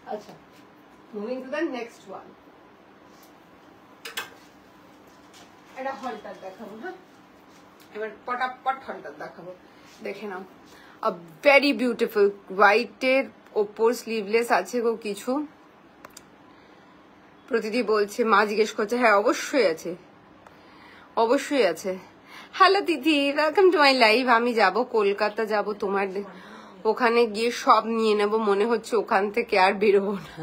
अच्छा, moving to the next one. এটা হলটার দেখাবো, হ্যাঁ এবার পটাপট হলটার দেখাবো, দেখে নাও। আ ভেরি বিউটিফুল হোয়াইটের ওপর স্লিভলেস আছে গো কিছু। প্রতিদি বলছে, মা জিজ্ঞেস করছে, হ্যাঁ অবশ্যই আছে, অবশ্যই আছে। হ্যালো দিদি, ওয়েলকাম টু মাই লাইভ। আমি যাব কলকাতা, যাব তোমার ওখানে গিয়ে সব নিয়ে নেব, মনে হচ্ছে ওখান থেকে আর বেরোবো না।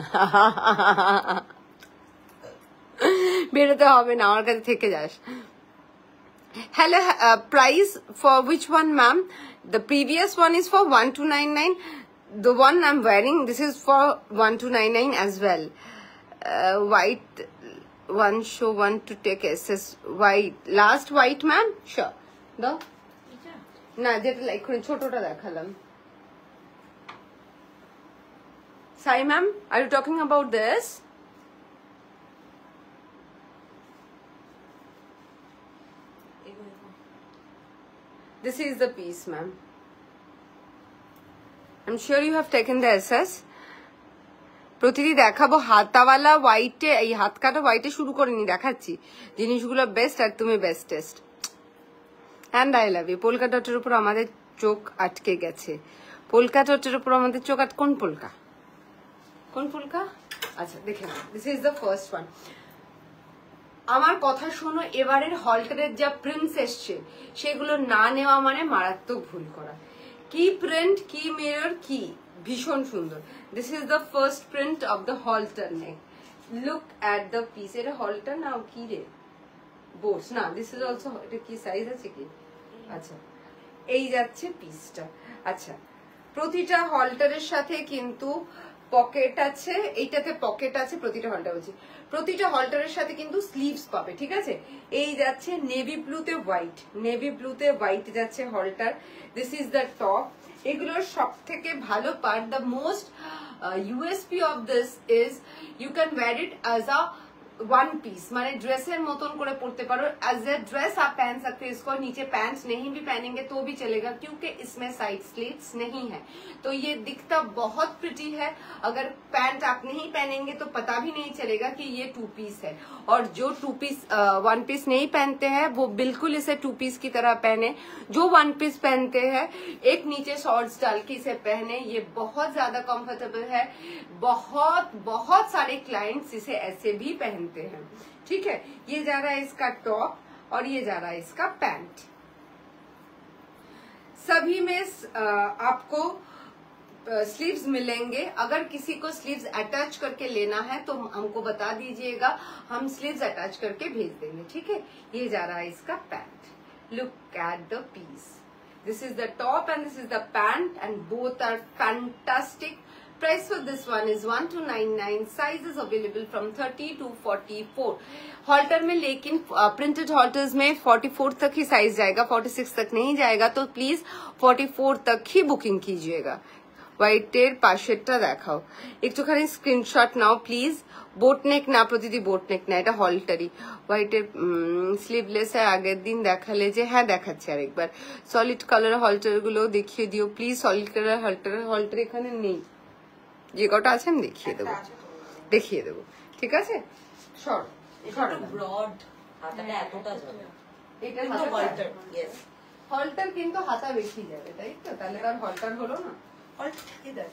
বেরোতে হবে না, আমার কাছে থেকে যাস। Hello, price for which one, ma'am? The previous one is for 1299. The one I'm wearing, this is for 1299 as well. White one, show one to take SS. White, last white, ma'am? Sure. No? না, যেটা like করে ছোটটা দেখালাম। Sorry, ma'am, are you talking about this? This is the piece, ma'am. I'm sure you have taken the SS. প্রতিদিন দেখাবো হাতাওয়ালা হোয়াইটে, এই হাত কাটা হোয়াইটে শুরু করিনি, দেখাচ্ছি জিনিসগুলো বেস্ট আর তুমি bestest. And I love you. Polka ডটের উপর আমাদের চোখ আটকে গেছে, পোলকা ডটের উপর আমাদের চোখ কোন পোলকা, কোন পোলকা? আচ্ছা দেখে নাও, this is the first one. আমার কথা শোনো, এবারের হলটারের যা প্রিন্টস এসছে সেগুলো না নেওয়া মানে মারাত্মক ভুল করা। কি প্রিন্ট, কি মিরর, কি ভীষণ সুন্দর। This is the first print of the halter neck. Look at the piece. এটা হলটার না কি রে, বোস না, দিস ইজ অলসো, এটা কি সাইজ আছে কি? আচ্ছা, এই যাচ্ছে পিসটা। আচ্ছা, প্রতিটা হলটারের সাথে কিন্তু পকেট আছে, এইটাতে পকেট আছে, প্রতিটা হলটার বলছি, প্রতিটা হলটারের সাথে কিন্তু স্লিভস পাবে, ঠিক আছে? এই যাচ্ছে নেভি ব্লুতে হোয়াইট, নেভি ব্লুতে হোয়াইট যাচ্ছে halter. This is the top. এগুলোর সব থেকে ভালো part, the most USP of this is you can wear it as a one piece, माने ड्रेसर मतन करे पड़ते पारो, एज ए ड्रेस आप पहन सकते हो इसको। नीचे पैंट्स नहीं भी पहनेंगे तो भी चलेगा, क्योंकि इसमें साइड स्लिट्स नहीं है, तो ये दिखता बहुत प्रिटी है। अगर पैंट आप नहीं पहनेंगे तो पता भी नहीं चलेगा कि ये टू पीस है। और जो टू पीस वन पीस नहीं पहनते हैं वो बिल्कुल इसे टू पीस की तरह पहने। जो वन पीस पहनते हैं एक नीचे शॉर्ट्स डाल के इसे पहने, ये बहुत ज्यादा कंफर्टेबल है। बहुत बहुत सारे क्लाइंट्स इसे ऐसे भी पहनते हैं, ठीक है? ये जा रहा है इसका टॉप और ये जा रहा है इसका पैंट। सभी में आपको स्लीव्स मिलेंगे। अगर किसी को स्लीव्स अटैच करके लेना है तो हमको बता दीजिएगा, हम स्लीव्स अटैच करके भेज देंगे, ठीक है? ये जा रहा है इसका pant. Look at the piece. This is the top and this is the pant and both are fantastic. Price for this one is 1299. Sizes available from 30 to 44. Halter में लेकिन प्रिंटेड हॉल्टर्स में 44 तक ही साइज जाएगा, 46 तक नहीं जाएगा, तो प्लीज 44 तक ही बुकिंग कीजिएगा। হোয়াইটের পাশেরটা দেখাও, একটুখানি স্ক্রিনশট নাও প্লিজ। বোট নেক না প্রতিদি, বোট নেক না, এটা হলটারই। হোয়াইটের স্লিভলেস এর আগের দিন দেখালে যে, হ্যাঁ দেখাচ্ছি আরেকবার। সলিড কালার হলটার গুলো দেখিয়ে দিও প্লিজ। সলিড কালার হলটার এখানে নেই, যে কটা আছে আমি দেখিয়ে দেবো, দেখিয়ে দেবো, ঠিক আছে? হলটার কিন্তু হাতা বেশি যাবে, তাই তো? তাহলে তার হলটার হলো না। হল্ট ইধার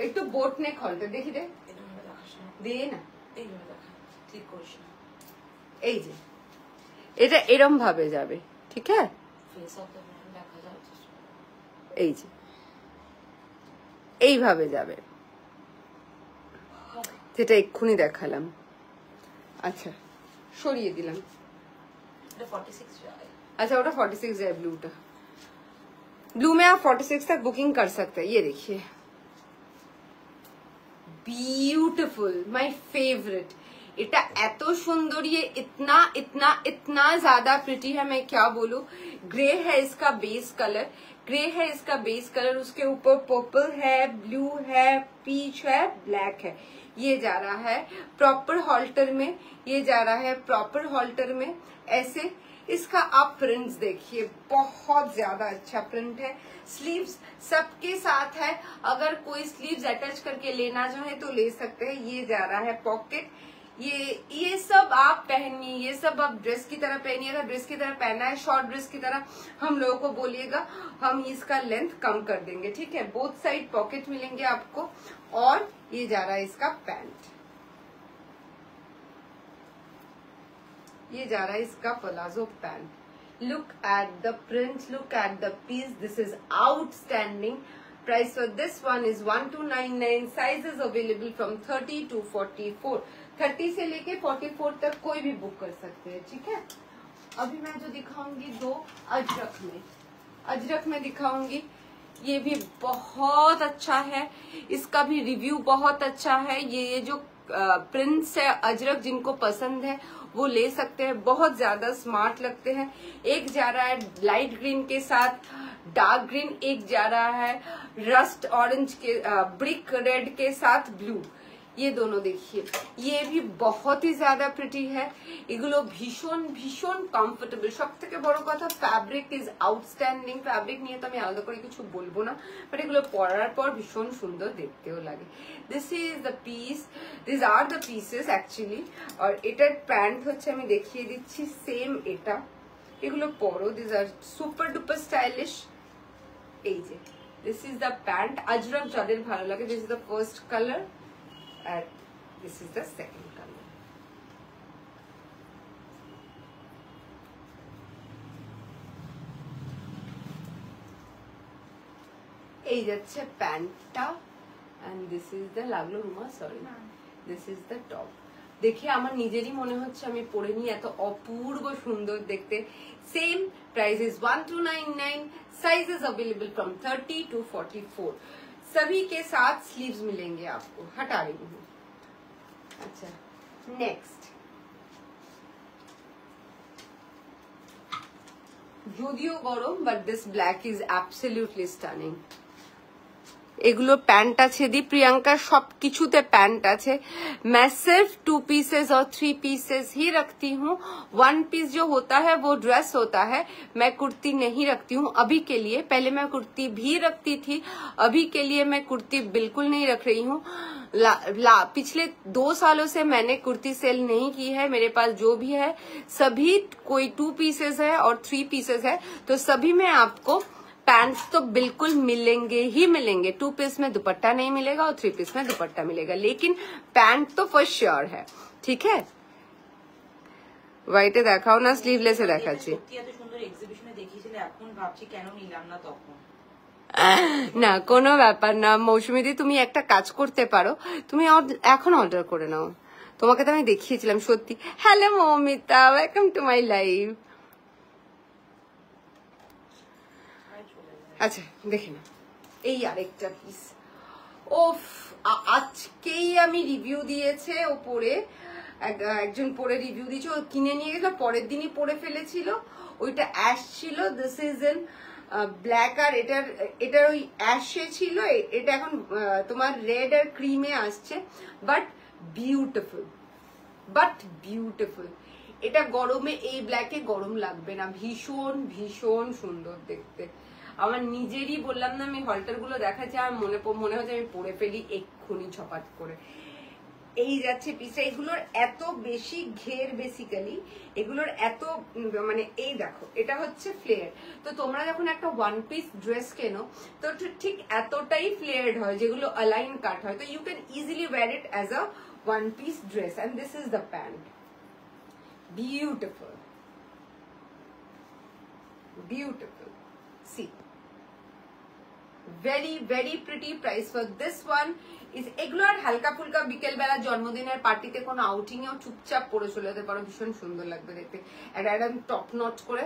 একটু বোট নেক হলটা দেখি দে, এরকম দেখাস না, দে না, এইভাবে দেখা, ঠিক করিস না। এই যে এটা এরম ভাবে যাবে, ঠিক আছে? ফেস অফ দ্য ব্র্যান্ড দেখা যাচ্ছে। এই যে এইভাবে যাবে, যেটা এক্ষুনি দেখালাম। আচ্ছা সরিয়ে দিলাম। এটা 46 যায়। अच्छा ওটা 46 है ब्लू टा, ब्लू में आप 46 तक बुकिंग कर सकते हैं। ये देखिए ब्यूटीफुल, माय फेवरेट। এটা এত সুন্দর, ये इतना इतना इतना ज्यादा प्रिटी है, मैं क्या बोलूं। ग्रे है इसका बेस कलर, ग्रे है इसका बेस कलर, उसके ऊपर पर्पल है, ब्लू है, पीच है, ब्लैक है। ये जा रहा है प्रॉपर हॉल्टर में, ये जा रहा है प्रॉपर हॉल्टर में ऐसे। इसका आप प्रिंट्स देखिए, बहुत ज्यादा अच्छा प्रिंट है। स्लीव्स सबके साथ है, अगर कोई स्लीव्स अटैच करके लेना चाहे तो ले सकते हैं। ये जा रहा है पॉकेट, ये सब आप पहनिए, ये सब आप ड्रेस की तरह पहनिए। अगर ड्रेस की तरह पहना है, शॉर्ट ड्रेस की तरह, हम लोगों को बोलिएगा, हम इसका लेंथ कम कर देंगे, ठीक है। बोथ साइड पॉकेट मिलेंगे आपको। और ये जा रहा है इसका पैंट, ये जा रहा है इसका palazzo pant. Look at the print, look at the piece, this is outstanding. Price for this one is 1299। Sizes available from 30 to 44, 30 से लेके 44 तक कोई भी बुक कर सकते हैं, ठीक है। अभी मैं जो दिखाऊंगी दो अजरक में दिखाऊंगी, ये भी बहुत अच्छा है, इसका भी रिव्यू बहुत अच्छा है। ये जो प्रिंट्स है अजरक, जिनको पसंद है वो ले सकते हैं, बहुत ज्यादा स्मार्ट लगते हैं। एक जा रहा है लाइट ग्रीन के साथ डार्क ग्रीन, एक जा रहा है रस्ट ऑरेंज के ब्रिक रेड के साथ ब्लू। ये दोनों देखिए, ये भी बहुत ही ज्यादा प्रिटी है। এগুলো ভীষণ ভীষণ কমফোর্টেবল। সবথেকে বড় কথা ফ্যাব্রিক ইজ আউটস্ট্যান্ডিং। ফ্যাব্রিক নিয়ে তো আমি আলাদা করে কিছু বলবো না, বাট এগুলো পরার পর ভীষণ সুন্দর দেখতেও লাগে। This is the piece, this are the pieces actually. আর এটার প্যান্ট হচ্ছে, আমি দেখিয়ে দিচ্ছি, সেম এটা। এগুলো পরো, this are super duper stylish. এই যে this is the pant. Ajrakh যাদের ভালো লাগে, this is the first colour and this is the second color. এই যাচ্ছে প্যান্টটা, and this is the লাগলো Ruma, sorry, this is the top। দেখে আমার নিজেরই মনে হচ্ছে আমি পরে নিই, এত অপূর্ব সুন্দর দেখতে। Same price is 1299। Sizes available from 30 to 44। सभी के साथ स्लीव्स मिलेंगे आपको। हटा रही हूँ। अच्छा नेक्स्ट, যদিও গরম, but this black is absolutely stunning. এগুলো প্যান্ট আছে দি প্রিয়াঙ্কা, সবকিছুতে প্যান্ট আছে। मैं सिर्फ 2 पीसेस और 3 पीसेस ही रखती हूँ। 1 पीस जो होता है वो ड्रेस होता है, मैं कुर्ती नहीं रखती हूँ अभी के लिए। पहले मैं कुर्ती भी रखती थी, अभी के लिए मैं कुर्ती बिल्कुल नहीं रख रही हूँ। पिछले 2 सालों से मैंने कुर्ती सेल नहीं की है। मेरे पास जो भी है सभी कोई 2 पीसेस है और 3 पीसेस है, तो सभी में आपको पैंट्स तो बिल्कुल मिलेंगे ही मिलेंगे। 2 पीस में दुपट्टा नहीं मिलेगा और 3 पीस में दुपट्टा मिलेगा, लेकिन पैंट तो फॉर श्योर है, ठीक है। व्हाइटे দেখাও না, স্লিভলেসে দেখাচ্ছি। এত সুন্দর এক্সিবিশনে দেখিয়েছিলে, এখন ভাবছি কেন নিলাম না তখন। না কোনো ব্যাপার না মৌসুমীদি, তুমি একটা কাজ করতে পারো, তুমি এখন অর্ডার করে নাও। তোমাকে তো আমি দেখিয়েছিলাম সত্যি। Hello Moumita, welcome to my live. আচ্ছা দেখে না, এই আরেকটা পিস। ওফ, আজকেই আমি রিভিউ দিয়েছে ওপরে, একজন পরে রিভিউ দিয়েছে, ও কিনে নিয়ে গেছিল, পরের দিনই পরে ফেলেছিল। ওইটা অ্যাশ ছিল, দিস ইজ এন ব্ল্যাক, আর এটার ওই অ্যাশে ছিল, এটা এখন তোমার রেড আর ক্রিমে আসছে। But beautiful. এটা গরমে, এই ব্ল্যাকে গরম লাগবে না, ভীষণ ভীষণ সুন্দর দেখতে। আমার নিজেরই বললাম না, আমি হলটার গুলো দেখাচ্ছি, আমার মনে হচ্ছে আমি পরে ফেলি এক্ষুনি ছপাট করে। এই যাচ্ছে পিসটা, এগুলোর এত বেশি ঘের, বেসিক্যালি এগুলোর এত মানে এই দেখো এটা হচ্ছে ফ্লেয়ার। তো তোমরা যখন একটা ওয়ান পিস ড্রেস কেনো তো ঠিক এতটাই ফ্লেয়ার্ড হয়, যেগুলো অ্যালাইন কাট হয়, তো you can easily wear it as a one piece dress. And this is the pant, beautiful, beautiful. See, very pretty. Price for this one is এগুলো আর হালকা ফুলকা বিকেল বেলা জন্মদিনের পার্টিতে কোনো আউটিং এও চুপচাপ পরে চলে যেতে পারো, ভীষণ সুন্দর লাগবে দেখতে। এটা একদম টপ নট করে,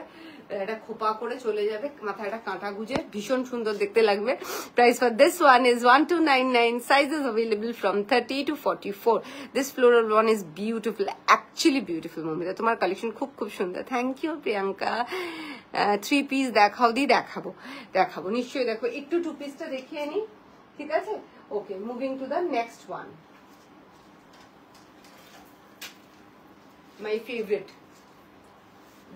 এটা খোপা করে চলে যাবে, মাথায় একটা কাঁটা গুজে, ভীষণ সুন্দর দেখতে লাগবে। Price for this one is 1299. Sizes available from 30 to 44. This floral one is beautiful, actually beautiful. Momita তোমার কালেকশন খুব সুন্দর। Thank you Priyanka. 3 পিস দেখাও, দেখাবো নিশ্চয়ই। দেখো একটু 2 পিসটা দেখিয়ে নি, ঠিক আছে? Okay, moving to the next one. My favourite,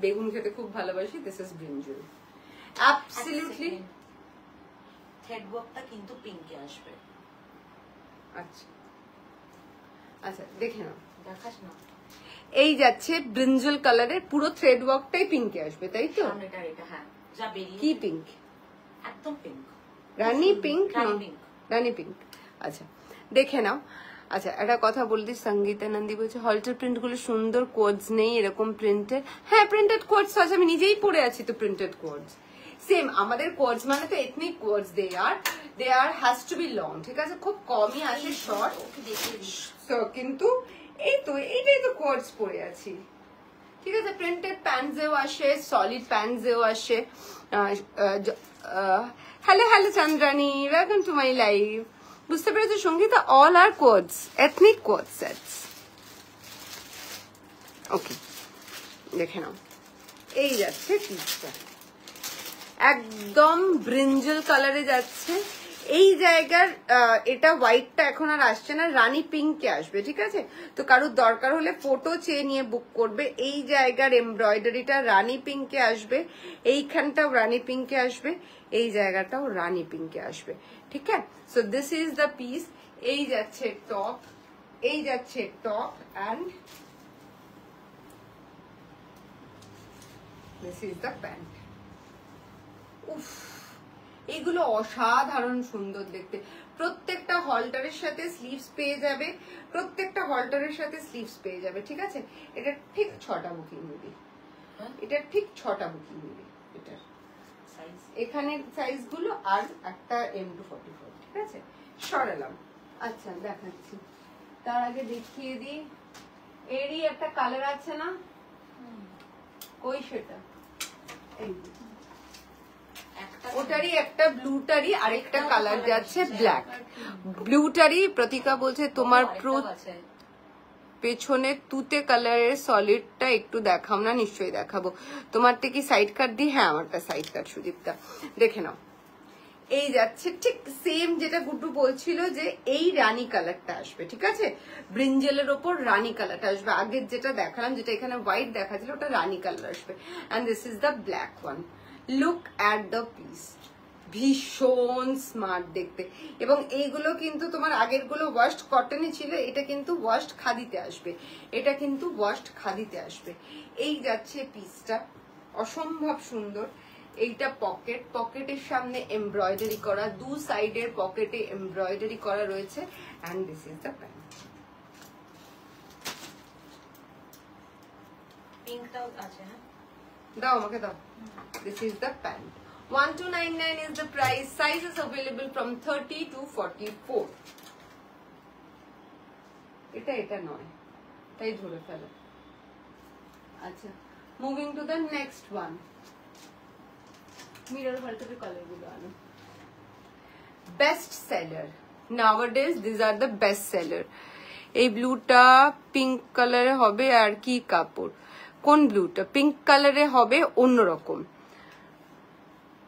বেগুন খেতে খুব ভালোবাসি। This is brinjal, absolutely. Thread ওয়ার্কটা কিন্তু পিঙ্কে আসবে। আচ্ছা আচ্ছা, দেখে নাও, দেখাস না। এই যাচ্ছে ব্রিঞ্জল কালারের, পুরো থ্রেড ওয়ার্কটাই পিঙ্কে আসবে, তাই তো? এটা হ্যাঁ, যা বেরিয়ে কি পিঙ্ক? একদম পিঙ্ক, রানী পিঙ্ক, রানী পিঙ্ক। আচ্ছা দেখে নাও। আচ্ছা একটা কথা বলতে, সঙ্গীতা নন্দী বলছে হলটার প্রিন্ট গুলো সুন্দর, কোডস নেই এরকম প্রিন্টেড। হ্যাঁ, প্রিন্টেড কোডস আছে, আমি নিজেই পরে আছি তো প্রিন্টেড কোডস। সেম আমাদের কোডস মানে তো ethnic co-ords, they are has to be long, ঠিক আছে? খুব কমই আছে শর্ট, কিন্তু এই তো এইটাই তো কোডস পরে আছি, ঠিক আছে? প্রিন্টেড প্যান্টসেও আসে, সলিড প্যান্টসেও আসে। Hello Chandrani, welcome to my live. বুঝতে পেরেছো সঙ্গীতা? অল আর কোডস, এথনিক কোড সেটস। ওকে, দেখে নাও। এই যাচ্ছে পিসটা, একদম ব্রিঞ্জল কালারে যাচ্ছে। এই জায়গার এটা হোয়াইটটা এখন আর আসছে না, রানী পিঙ্কে আসবে, ঠিক আছে? তো কারোর দরকার হলে ফটো চেয়ে নিয়ে বুক করবে। এই জায়গার এমব্রয়ডারিটা রানী পিঙ্কে আসবে, এইখানটাও রানী পিঙ্কে আসবে, এই জায়গাটাও রানী পিঙ্কে আসবে, ঠিক আছে? So this is the piece. এই যাচ্ছে টপ, এই যাচ্ছে top, and this is the pant. উফ, এগুলো অসাধারণ সুন্দর দেখতে। প্রত্যেকটা হলটারের সাথে স্লিভস পেয়ে যাবে, প্রত্যেকটা হলটারের সাথে স্লিভস পেয়ে যাবে, ঠিক আছে? এটা ঠিক 6টা বুকিং নিবি, এটা ঠিক 6টা বুকিং নিবি। এটার এখানে সাইজ গুলো আর একটা M244, ঠিক আছে? সরালাম। আচ্ছা দেখাচ্ছি, তার আগে দেখিয়ে দিই, এরই একটা কালার আছে না, কই সেটা? এই ওটারই একটা ব্লুটারই আরেকটা কালার যাচ্ছে ব্ল্যাক। ব্লুটারই প্রতিকা বলছে তোমার পেছনে তুতে কালারের সলিডটা একটু দেখাও না। নিশ্চয়ই দেখাবো। তোমারটা কি সাইড কাট দিই? হ্যাঁ, আমারটা সাইড কাট। সুদীপ্তা দেখে নাও, এই যাচ্ছে ঠিক সেম যেটা গুড্ডু বলছিল যে এই রানী কালারটা আসবে, ঠিক আছে? ব্রিঞ্জেলের ওপর রানী কালারটা আসবে। আগের যেটা দেখালাম, যেটা এখানে হোয়াইট দেখাচ্ছিল, ওটা রানী কালার আসবে। And this is the black one. Look at the piece, ভীষণ স্মার্ট দেখতে। এবং এইগুলো কিন্তু তোমার আগের গুলো ওয়াশড কটনে ছিল, এটা কিন্তু ওয়াশড খাদিতে আসবে, এটা কিন্তু ওয়াশড খাদিতে আসবে। এই যাচ্ছে পিসটা, অসম্ভব সুন্দর। এইটা পকেট, পকেটের সামনে এমব্রয়ডারি করা, দু সাইডের পকেটে এমব্রয়ডারি করা রয়েছে। And this is the pant. পিঙ্কটাও আছে, হ্যাঁ দাও আমাকে দাও। This is the pant. 1299 is the price. Sizes available from 30 to 44. এটা নয়, তাই ধরে ফেলো। আচ্ছা, moving to the next one. Mirror halter color গুলো আনো। Best seller nowadays. These are the best seller. এই ব্লুটা পিঙ্ক কালারে হবে, আর কি কাপড়? কোন ব্লুটা? পিঙ্ক কালারে হবে অন্যরকম।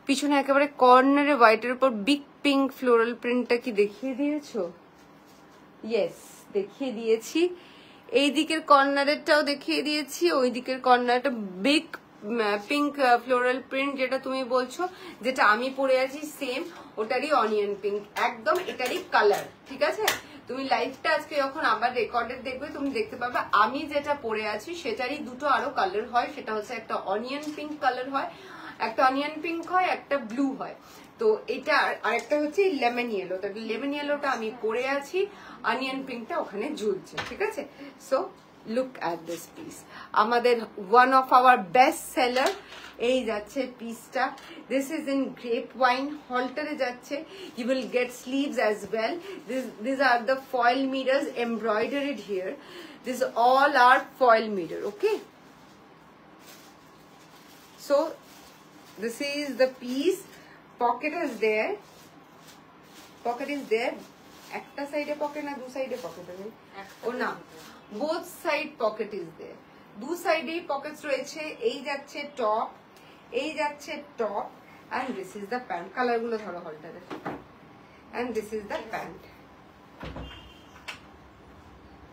পিছনে একেবারে কর্নারে হোয়াইটের উপর বিগ পিঙ্ক ফ্লোরাল প্রিন্টটা কি দেখিয়ে দিয়েছো? ইয়েস, দেখিয়ে দিয়েছি। এই দিকের কর্নারেরটাও দেখিয়ে দিয়েছি, ওই দিকের কর্নারটা বিগ পিঙ্ক ফ্লোরাল প্রিন্ট যেটা তুমি বলছো, যেটা আমি পরে আছি সেম ওটারই অনিয়ন পিঙ্ক, একদম এটারই কালার, ঠিক আছে? তুমি লাইভটা আজকে যখন আবার রেকর্ডেড দেখবে তুমি দেখতে পাবে আমি যেটা পরে আছি সেটারই দুটো আরো কালার হয়, সেটা হচ্ছে একটা অনিয়ন পিঙ্ক কালার হয়, একটা অনিয়ন পিঙ্ক হয়, একটা ব্লু হয়। তো এটা আরেকটা হচ্ছে লেমন ইয়েলো, তো লেমন ইয়েলোটা আমি পরে আছি, অনিয়ন পিঙ্কটা ওখানে ঝুলছে, ঠিক আছে। So look at this piece, আমাদের one of our best seller. এই যাচ্ছে পিসটা, this is in grape wine, হল্টারে যাচ্ছে, you will get sleeves as well. This are the foil mirrors embroidered here, this all are foil mirror, okay. So this is the piece, pocket is there, pocket is there, একটা সাইডে pocket না দু সাইডে pocket আছে, ও না both side pocket is there, দু সাইডেই পকেটস রয়েছে। এই যাচ্ছে টপ, এই যাচ্ছে top, and this is the pant, colour গুলো ধরো হলটারে, and this is the pant,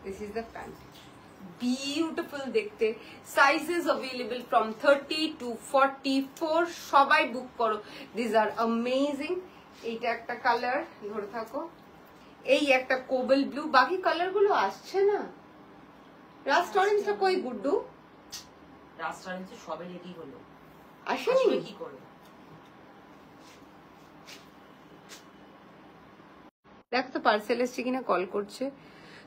this is the pant, beautiful দেখতে। সাইজেস অ্যাভেলেবল ফ্রম 30 to 44, সবাই বুক করো, দিস আর অ্যামেজিং। এইটা একটা কালার, ধরে থাকো, এই একটা কোবল ব্লু, বাকি কালার গুলো আসছে না। রাস্ট অরেঞ্জটা কই গুড্ডু? রাস্ট অরেঞ্জ সবে রেডি হলো, আসেনি কি করে? দেখো তো পার্সেল এসছে কিনা, কল করছে।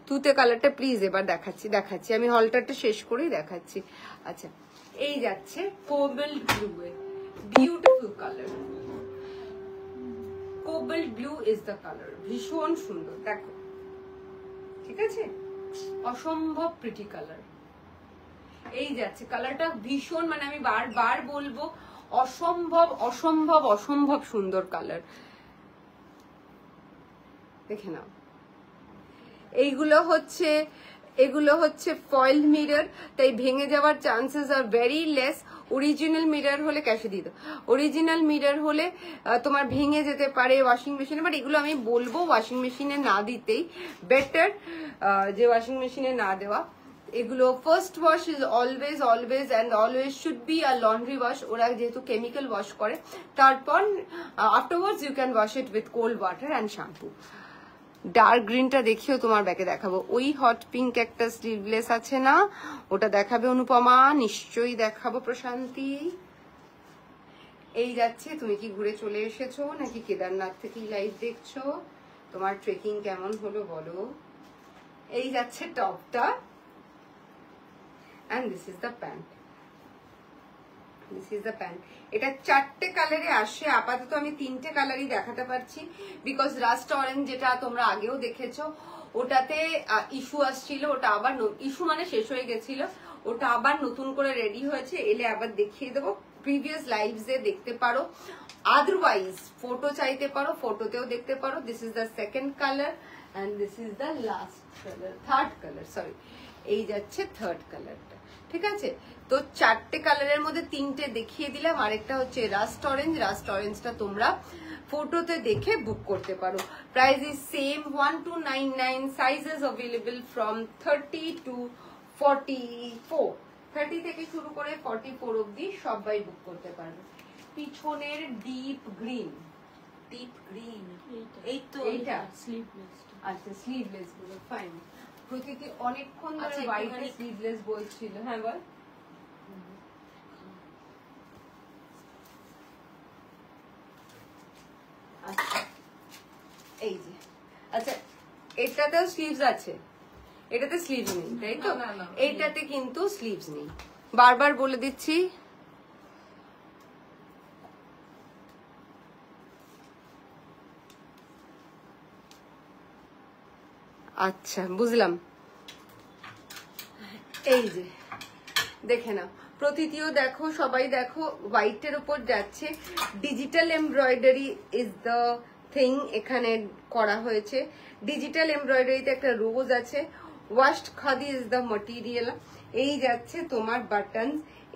তুতে কালারটা প্লিজ এবার দেখাচ্ছি আমি হলটারটা শেষ করেই দেখাচ্ছি। আচ্ছা, এই যাচ্ছে COBOL blue A, beautiful colour, COBOL blue is the colour, ভীষণ সুন্দর দেখো, ঠিক আছে, অসম্ভব প্রিটি কালার। এই যাচ্ছে কালারটা ভীষণ, মানে আমি বারবার বলবো অসম্ভব অসম্ভব অসম্ভব সুন্দর কালার, দেখে নাও। এগুলো হচ্ছে ফয়েল মিরর, তাই ভেঙে যাওয়ার chances are very less. Original mirror হলে ক্যাশে দিত, অরিজিনাল মিরর হলে তোমার ভেঙে যেতে পারে ওয়াশিং মেশিনে, বাট এগুলো আমি বলবো ওয়াশিং মেশিনে না দিতেই বেটার, যে ওয়াশিং মেশিনে না দেওয়া। এগুলো first wash is always always and always should be a laundry wash, ওরা যেহেতু কেমিক্যাল ওয়াশ করে। তারপর afterwards you can wash it with cold water and shampoo. Dark গ্রিনটা দেখিও তোমার ব্যাকে দেখাবো, ওই হট পিঙ্ক একটা স্লিভলেস আছে না, ওটা দেখাবে অনুপমা, নিশ্চয়ই দেখাবো প্রশান্তি। এই যাচ্ছে, তুমি কি ঘুরে চলে এসেছো নাকি কেদারনাথ থেকেই লাইভ দেখছো? তোমার ট্রেকিং কেমন হলো বলো। এই যাচ্ছে টপটা, and this is the pant, this is the pant। এটা 4টে কালারে আসে, আপাতত আমি 3টে কালারই দেখাতে পারছি, বিকজ রাস্ট অরেঞ্জ যেটা তোমরা আগেও দেখেছো ওটাতে ইস্যু আসছিল, ওটা আবার ইস্যু মানে শেষ হয়ে গেছিল, ওটা আবার নতুন করে রেডি হয়েছে, এলে আবার দেখিয়ে দেবো, প্রিভিয়াস লাইভস এ দেখতে পারো, আদারওয়াইজ ফটো চাইতে পারো, ফটোতেও দেখতে পারো। This is the second colour and this is the last color, third color, sorry, এই যাচ্ছে থার্ড কালারটা, ঠিক আছে। তো 4টে কালারের মধ্যে 3টে দেখিয়ে দিলাম, আরেকটা হচ্ছে রাস্ট অরেঞ্জ, রাস্ট অরেঞ্জটা তোমরা ফটোতে দেখে বুক করতে পারো। Price is same 1299, sizes available from 30 to 44, 30 থেকে শুরু করে 44 অবধি সবাই বুক করতে পারবে। পিছনের ডিপ গ্রিন, এই তো এইটা স্লিভলেস, আচ্ছা স্লিভলেস গুলো ফাইন। প্রকৃতি অনেকক্ষণ ধরে হোয়াইট স্লিভলেস বলছিল, হ্যাঁ বল। আচ্ছা এই যে, আচ্ছা এটাতেও স্লিভস আছে, এটাতে স্লিভস নেই তাই তো, এইটাতে কিন্তু স্লিভস নেই, বারবার বলে দিচ্ছি। আচ্ছা বুঝলাম, এই যে দেখে নাও, প্রতিটিও দেখো, সবাই দেখো, হোয়াইটের উপর যাচ্ছে, digital embroidery is the thing এখানে করা হয়েছে, ডিজিটাল এমব্রয়ডারিতে একটা রোজ আছে, ওয়াশড খাদি ইজ দ্য মটেরিয়াল। এই যাচ্ছে তোমার বাটন,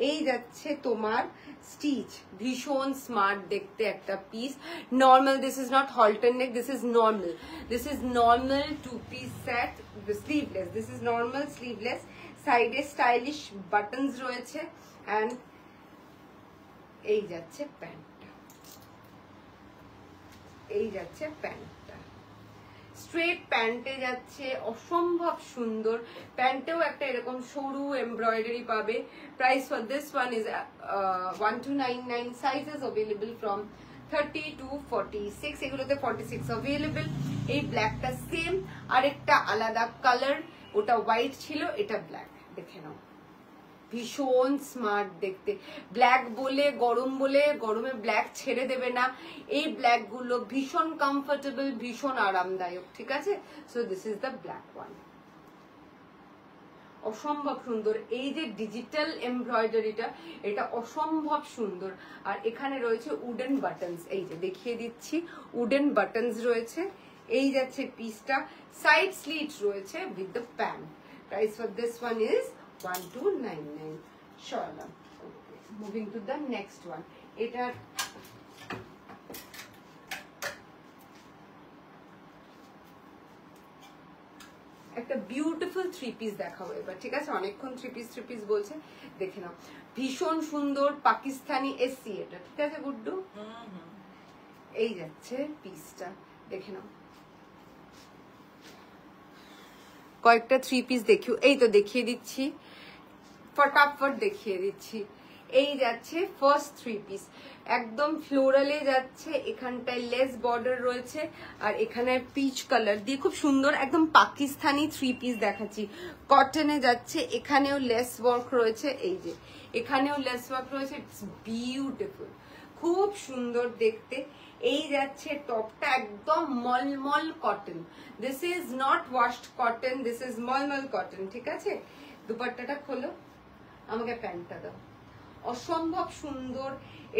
এই যাচ্ছে তোমার স্টিচ, ভীষণ স্মার্ট দেখতে একটা piece, normal, this is not Holter neck, this is normal, this is normal 2-piece set, sleeveless, this is normal sleeveless, সাইডে স্টাইলিশ বাটনস রয়েছে, এন্ড এই যাচ্ছে প্যান্টটা, এই যাচ্ছে প্যান্টটা। স্ট্রেট প্যান্টে যাচ্ছে, অসম্ভব সুন্দর। প্যান্টেও একটা এরকম সরু এমব্রয়ডারি পাবে। Price for this one is 1299। Sizes available from 30 to 46, এগুলোতে 46 অ্যাভেলেবল। এই ব্ল্যাকটা সেম, আরেকটা আলাদা কালার, ওটা হোয়াইট ছিল, এটা ব্ল্যাক। দেখে নাও, ভীষণ স্মার্ট দেখতে। ব্ল্যাক বলে গরম, বলে গরমে ব্ল্যাক ছেড়ে দেবে না। এই ব্ল্যাক গুলো ভীষণ কমফোর্টেবল, ভীষণ আরামদায়ক, ঠিক আছে। So this is the black one, অসম্ভব সুন্দর। এই যে ডিজিটাল এমব্রয়ডারিটা, এটা অসম্ভব সুন্দর। আর এখানে রয়েছে উডেন বাটনস, এই যে দেখিয়ে দিচ্ছি, উডেন বাটনস রয়েছে। এই যাচ্ছে পিসটা, সাইড স্লিট রয়েছে with the pant. Price for this one is 1299. Sure. Okay. Moving to the next one. এটার একটা বিউটিফুল থ্রি পিস দেখাবো এবার, ঠিক আছে। অনেকক্ষণ থ্রি পিস বলছে, দেখে নাও। ভীষণ সুন্দর পাকিস্তানি এসি এটা, ঠিক আছে গুড্ডু। এই যাচ্ছে পিসটা, দেখে নাও। কয়েকটা থ্রি পিস দেখিও, এই তো দেখিয়ে দিচ্ছি, ফটাফট দেখিয়ে দিচ্ছি। এই যাচ্ছে ফার্স্ট থ্রি পিস, একদম ফ্লোরালে যাচ্ছে। এখানটায় লেস বর্ডার রয়েছে, আর এখানে পিচ কালার দিয়ে খুব সুন্দর একদম পাকিস্তানি থ্রি পিস দেখাচ্ছি। কটনে যাচ্ছে, এখানেও লেস ওয়ার্ক রয়েছে, এই যে এখানেও লেস ওয়ার্ক রয়েছে। ইটস বিউটিফুল, খুব সুন্দর দেখতে। এই যাচ্ছে টপটা, একদম মলমল cotton. This is not washed cotton, this is mulmul cotton, ঠিক আছে। দুপাট্টাটা খোলো, আমাকে প্যান্টটা দাও। অসম্ভব সুন্দর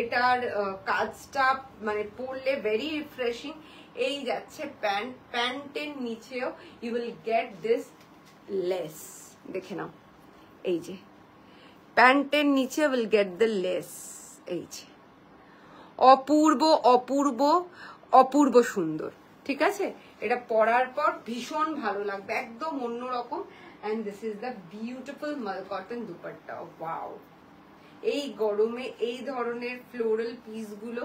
এটার কাজটা, মানে পরলে ভেরি রিফ্রেশিং। এই যাচ্ছে প্যান্ট, প্যান্টের নিচেও you will get this lace, দেখে নাও। এই যে প্যান্টের নিচে উইল গেট দ্য লেস, এই যে অপূর্ব অপূর্ব অপূর্ব সুন্দর, ঠিক আছে। এটা পরার পর ভীষণ ভালো লাগবে, একদম অন্যরকম। and this is the beautiful mal cotton dupatta. wow, এই গরমে এই ধরনের ফ্লোরাল পিস গুলো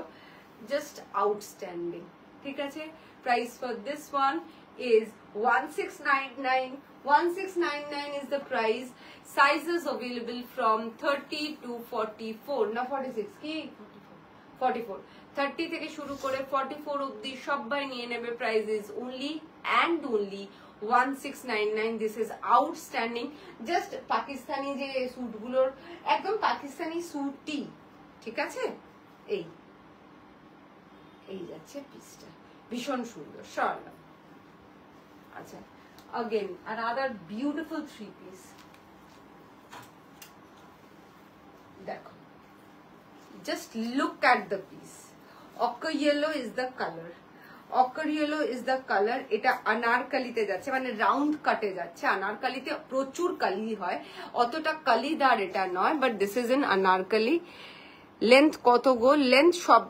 জাস্ট আউটস্ট্যান্ডিং, ঠিক আছে। Price for this one is 1699. 1699 is the price. Sizes available from 30 to 44, না 46 কি 44, 30 থেকে শুরু করে 44 অবধি সবাই নিয়ে নেবে। Price is only and only 1699. This is outstanding. Just Pakistani যে স্যুটগুলোর একদম পাকিস্তানি স্যুটই, ঠিক আছে। এই যাচ্ছে পিসটা, ভীষণ সুন্দর শার্লা। আচ্ছা, again another beautiful three piece. দেখো, just look at the piece. Ochre yellow is the color. Ochre yellow is the color. এটা আনারকলিতে যাচ্ছে, মানে রাউন্ড কাটে যাচ্ছে। আনারকলিতে প্রচুর কালি হয়, অতটা কালিদার এটা নয়, but this is in Anarkali. Length কত গো? লেন্থ সব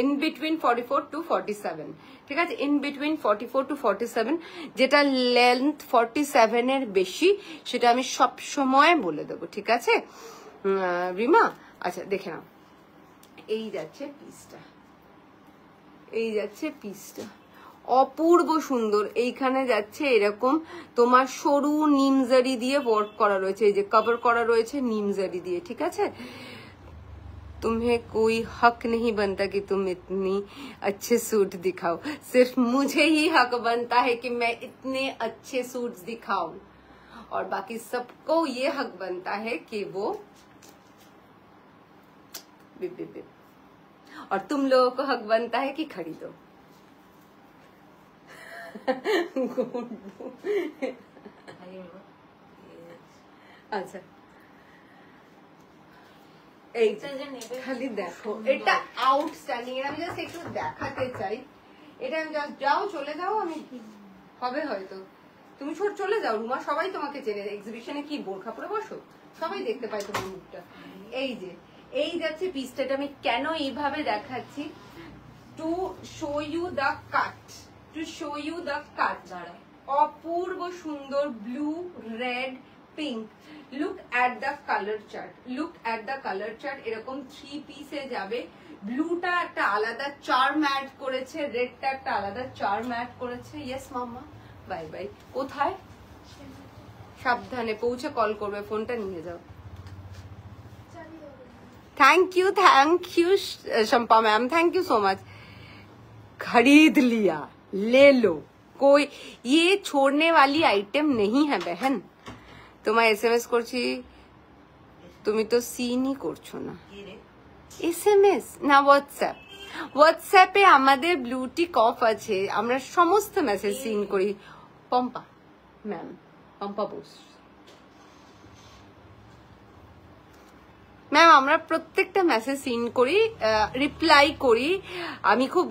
ইন বিটুইন 44 to 47, ঠিক আছে। ইন বিটুইন 44 to 47, যেটা লেন্থ 47 এর বেশি সেটা আমি সব সময় বলে দেবো, ঠিক আছে রিমা। আচ্ছা, দেখে নাও। এই যাচ্ছে পিসটা, এই যাচ্ছে পিসটা, অপূর্ব সুন্দর। এইখানে যাচ্ছে এরকম তোমার সরু নিমজারি দিয়ে ওয়ার্ক করা রয়েছে, এই যে কভার করা রয়েছে নিমজারি দিয়ে, ঠিক আছে। तुम्हें कोई हक नहीं बनता कि तुम इतनी अच्छे सूट दिखाओ, सिर्फ मुझे ही हक बनता है कि मैं इतने अच्छे सूट्स दिखाऊं, और बाकी सबको ये हक बनता है कि वो बिप बिप बिप, और तुम लोगों को हक बनता है कि खरीदो। अच्छा, খালি দেখো, এটা আউটস্ট্যান্ডিং। আমি জাস্ট একটু দেখাতে চাই, এটা আমি জাস্ট যাও, চলে যাও, আমি হবে হয়তো তুমি চলে যাও রুমা, সবাই তোমাকে চেনে। এক্সিবিশনে কি বোরখা পরে বসো, সবাই দেখতে পায় তোমার মুখটা। এই যে এই যাচ্ছে পিসটা, আমি কেন এইভাবে দেখাচ্ছি, to show you the cut, to show you the cut. অপূর্ব সুন্দর blue, red, pink. Look at the colour chart, look at the colour chart. এরকম থ্রি পিসে যাবে, ব্লুটা একটা আলাদা চার্ম অ্যাড করেছে, রেডটা একটা আলাদা চার্ম অ্যাড করেছে। ইয়েস মাম্মা, বাই বাই। কোথায়? সাবধানে পৌঁছে কল করবে, ফোনটা নিয়ে যাও। Thank you Shampa ma'am, thank you so much. खरीद लिया, ले लो, कोई ये छोड़ने वाली आइटम नहीं है बहन। তোমায় এসএমএস করছি, তুমি তো সিনই করছো না। এসএমএস না হোয়াটসঅ্যাপ? হোয়াটসঅ্যাপে আমাদের ব্লুটিক অফ আছে, আমরা সমস্ত মেসেজ সিন করি। পম্পা ম্যাম, পম্পা বোস ম্যাম, আমরা প্রত্যেকটা মেসেজ সিন করি, রিপ্লাই করি। আমি খুব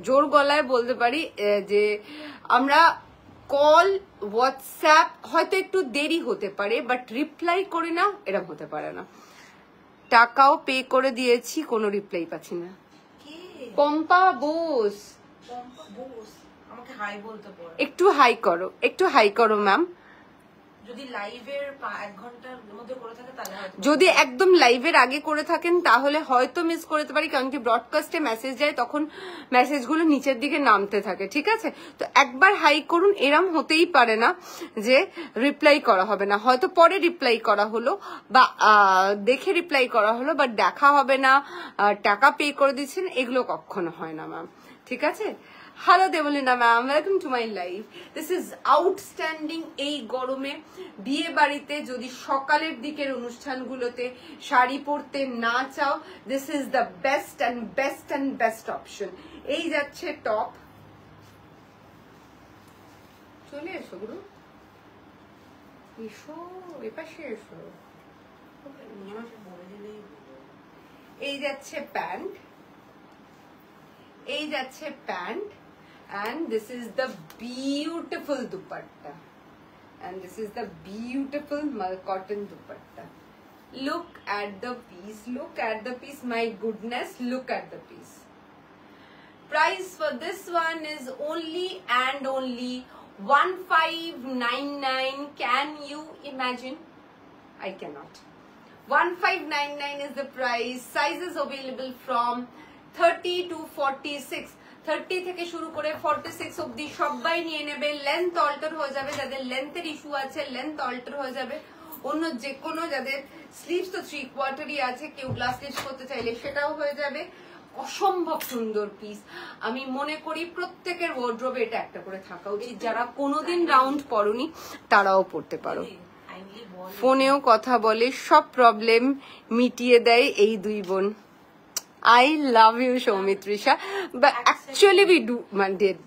জোর গলায় বলতে পারি যে আমরা কল, হোয়াটসঅ্যাপ হয়তো একটু দেরি হতে পারে, বাট রিপ্লাই করি না, এরকম হতে পারে না। টাকাও পে করে দিয়েছি, কোনো রিপ্লাই পাচ্ছি না। পম্পা বোস, আমাকে হাই বলতে পারো, একটু হাই করো, একটু হাই করো ম্যাম। যদি লাইভের 1 ঘন্টার মধ্যে করে থাকে তাহলে, যদি একদম লাইভের আগে করে থাকেন তাহলে হয়তো মিস করতে পারি, কারণ কি ব্রডকাস্টে মেসেজ যায়, তখন মেসেজগুলো নিচের দিকে নামতে থাকে, ঠিক আছে? তো একবার হাই করুন, এরম হতেই পারে না যে রিপ্লাই করা হবে না। হয়তো পরে রিপ্লাই করা হলো বা দেখে রিপ্লাই করা হলো, বাট দেখা হবে না, টাকা পে করে দিচ্ছেন, এগুলো কখনো হয় না ম্যাম, ঠিক আছে? Hello Debolina ma'am, welcome to my live. This is outstanding. এই গরমে বিয়ে বাড়িতে যদি সকালের দিকের অনুষ্ঠানগুলোতে শাড়ি পরতে না চাও, this is the best and best and best option. এই যাচ্ছে টপ, চলে এসো গুরু, এসো এপাশে এসো। এই যাচ্ছে প্যান্ট, এই যাচ্ছে pant, and this is the beautiful dupatta, and this is the beautiful cotton dupatta. Look at the piece, look at the piece, my goodness, look at the piece. Price for this one is only and only 1599. Can you imagine? I cannot. 1599 is the price. Sizes available from 30 to 46. 30 থেকে শুরু করে 46 অবধি সবাই নিয়ে নেবে। Length alter হয়ে যাবে, যাদের লেন্থের ইস্যু আছে লেন্থ অল্টার হয়ে যাবে। অন্য যে কোনো, যাদের স্লিভস তো 3/4 আছে, কেউ গ্লাস স্লিভস করতে চাইলে সেটাও হয়ে যাবে। অসম্ভব সুন্দর পিস। আমি মনে করি প্রত্যেকের ওয়ার্ড্রোবে এটা একটা করে থাকা উচিত। যারা কোনোদিন রাউন্ড পরনি তারাও পরতে পারো। ফোনেও কথা বলে, সব প্রবলেম মিটিয়ে দেয় এই দুই বোন। I love you, Shaumitrisha. But actually we do, man, did.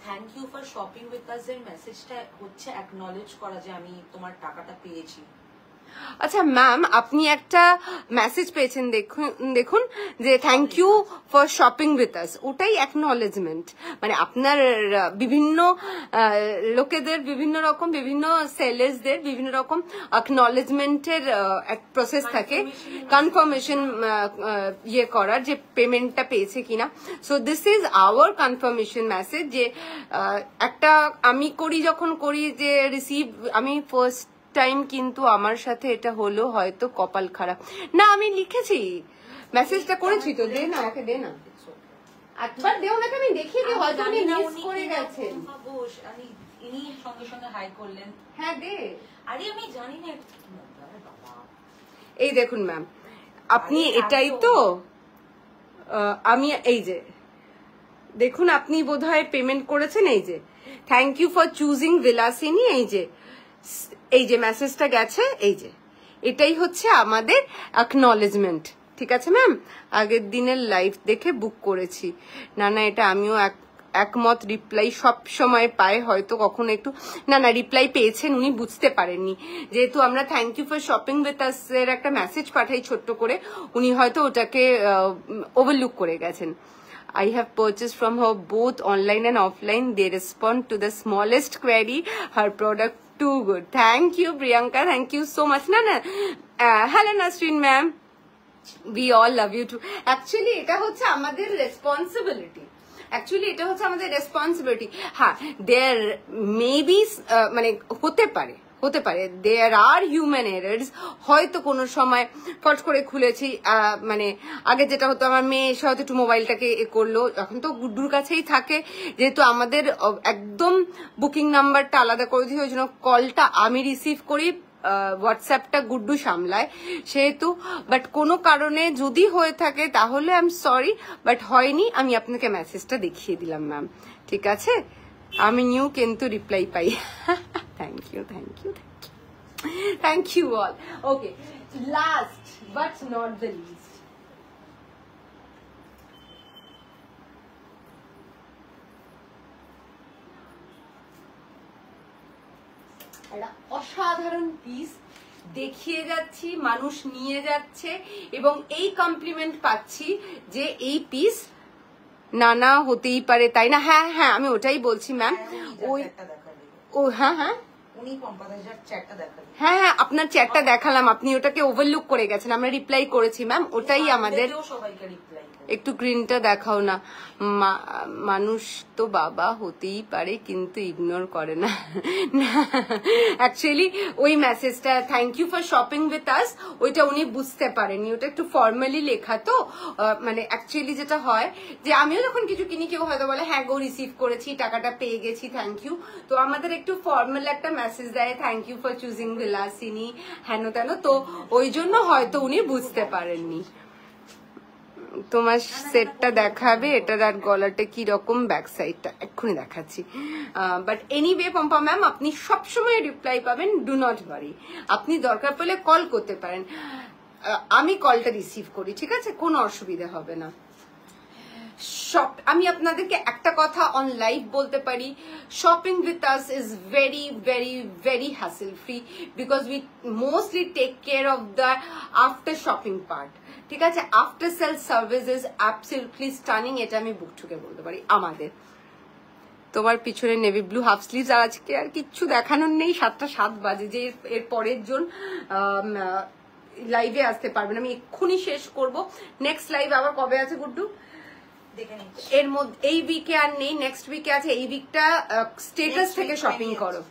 Thank you for shopping with us এর মেসেজটা হচ্ছে acknowledge করা যে আমি তোমার টাকাটা পেয়েছি। আচ্ছা ম্যাম, আপনি একটা মেসেজ পেয়েছেন, দেখুন যে thank you for shopping with us, ওটাই অ্যাকনলেজমেন্ট। মানে আপনার বিভিন্ন লোকেদের বিভিন্ন রকম, বিভিন্ন সেলার্সদের বিভিন্ন রকম অ্যাকনলেজমেন্টের এক প্রসেস থাকে, কনফার্মেশন ইয়ে করার, যে পেমেন্টটা পেয়েছে কিনা। So this is our confirmation message, যে একটা আমি করি, যখন করি যে রিসিভ, আমি ফার্স্ট টাইম কিন্তু আমার সাথে এটা হলো, হয়তো কপাল খারাপ। না আমি লিখেছি, মেসেজটা করেছি তো, দে না ওকে, দে না একবার, দেও না, আমি দেখিয়ে দিই, হয়তো উনি মিস করে গেছেন। ইনি সঙ্গে সঙ্গে হাই করলেন। হ্যাঁ দে, আরে আমি জানি না। এই দেখুন ম্যাম, আপনি এটাই তো, আমি এই যে দেখুন, আপনি বোধহয় পেমেন্ট করেছেন। এই যে থ্যাংক ইউ ফর চুজিং বিলাসিনী, এই যে মেসেজটা গেছে, এই যে এটাই হচ্ছে আমাদের অ্যাকনলেজমেন্ট, ঠিক আছে ম্যাম? আগের দিনের লাইভ দেখে বুক করেছি। না না, এটা আমিও একমত। রিপ্লাই সব সময় পায়, হয়তো কখনো একটু না রিপ্লাই পেয়েছেন, উনি বুঝতে পারেননি, যেহেতু আমরা thank you for shopping with us এর একটা মেসেজ পাঠাই ছোট্ট করে, উনি হয়তো ওটাকে ওভারলুক করে গেছেন। I have purchased from her both online and offline. They respond to the smallest query. Her product too good. Thank you, Priyanka. Thank you so much. Nana, hello, Nasreen ma'am. We all love you too. Actually, এটা হচ্ছে আমাদের responsibility. হ্যাঁ, দেয়ার maybe মানে হতে হতে পারে, দেয়ার আর human errors. হয়তো কোনো সময় ফট করে খুলেছি, মানে আগে যেটা হতো আমার মেয়ে এসে হয়তো একটু মোবাইলটাকে করলো, এখন তো গুড্ডুর কাছেই থাকে, যেহেতু আমাদের একদম বুকিং নাম্বারটা আলাদা করে দিই, ওই জন্য কলটা আমি রিসিভ করি, হোয়াটসঅ্যাপটা গুড্ডু সামলায় সেহেতু। বাট কোনো কারণে যদি হয়ে থাকে তাহলে আই এম সরি, বাট হয়নি, আমি আপনাকে মেসেজটা দেখিয়ে দিলাম ম্যাম, ঠিক আছে? আমি নিউ কিন্তু রিপ্লাই পাই। Thank you, thank you, thank you all. Okay, last but not the least, একটা অসাধারণ পিস দেখিয়ে যাচ্ছি, মানুষ নিয়ে যাচ্ছে এবং এই কমপ্লিমেন্ট পাচ্ছি যে এই পিস নানা হতেই পারে, তাই না? হ্যাঁ হ্যাঁ, আমি ওটাই বলছি ম্যাম। ওই হ্যাঁ হ্যাঁ হ্যাঁ হ্যাঁ, আপনার চ্যাটটা দেখালাম, আপনি ওটাকে ওভারলুক করে গেছেন, আমরা রিপ্লাই করেছি ম্যাম, ওটাই আমাদের। একটু গ্রিনটা দেখাও না। মানুষ তো বাবা হতেই পারে কিন্তু ইগনোর করে না। অ্যাকচুয়ালি ওই মেসেজটা thank you for shopping with us, ওইটা উনি বুঝতে পারেনি, ওটা একটু ফর্মালি লেখা তো। মানে অ্যাকচুয়ালি যেটা হয় যে আমিও যখন কিছু কিনি, কেউ হয়তো বলে হ্যাঁ গো রিসিভ করেছি, টাকাটা পেয়ে গেছি, থ্যাংক ইউ। তো আমাদের একটু ফর্মাল একটা মেসেজ দেয়, থ্যাংক ইউ ফর চুজিং বিলাসিনী, হেন তেন, তো ওই জন্য হয়তো উনি বুঝতে পারেননি। তোমার সেটটা দেখাবে, এটার আর গলাটা কি রকম, ব্যাক সাইডটা এক্ষুনি দেখাচ্ছি। বাট এনিওয়ে পম্পা ম্যাম, আপনি সবসময় রিপ্লাই পাবেন, ডু নট ওয়ারি। আপনি দরকার পড়লে কল করতে পারেন, আমি কলটা রিসিভ করি, ঠিক আছে? কোনো অসুবিধা হবে না। আমি আপনাদেরকে একটা কথা অন লাইভ বলতে পারি, shopping with us is very very very hassle free, because we mostly take care of the after shopping part, ঠিক আছে? After sale service is absolutely stunning, এটা আমি বুক ঠুকে বলতে পারি আমাদের। তোমার পিছনে নেভি ব্লু হাফ স্লিভস, আর আজকে আর কিচ্ছু দেখানোর নেই, 7:07 বাজে, যে এর পরের জন লাইভে আসতে পারবেন, আমি এক্ষুনি শেষ করব। নেক্সট লাইভ আবার কবে আছে গুড্ডু? এর মধ্যে এই উইকে আর নেই, নেক্সট উইকে আছে। এই উইকটা স্টেটাস থেকে শপিং করো,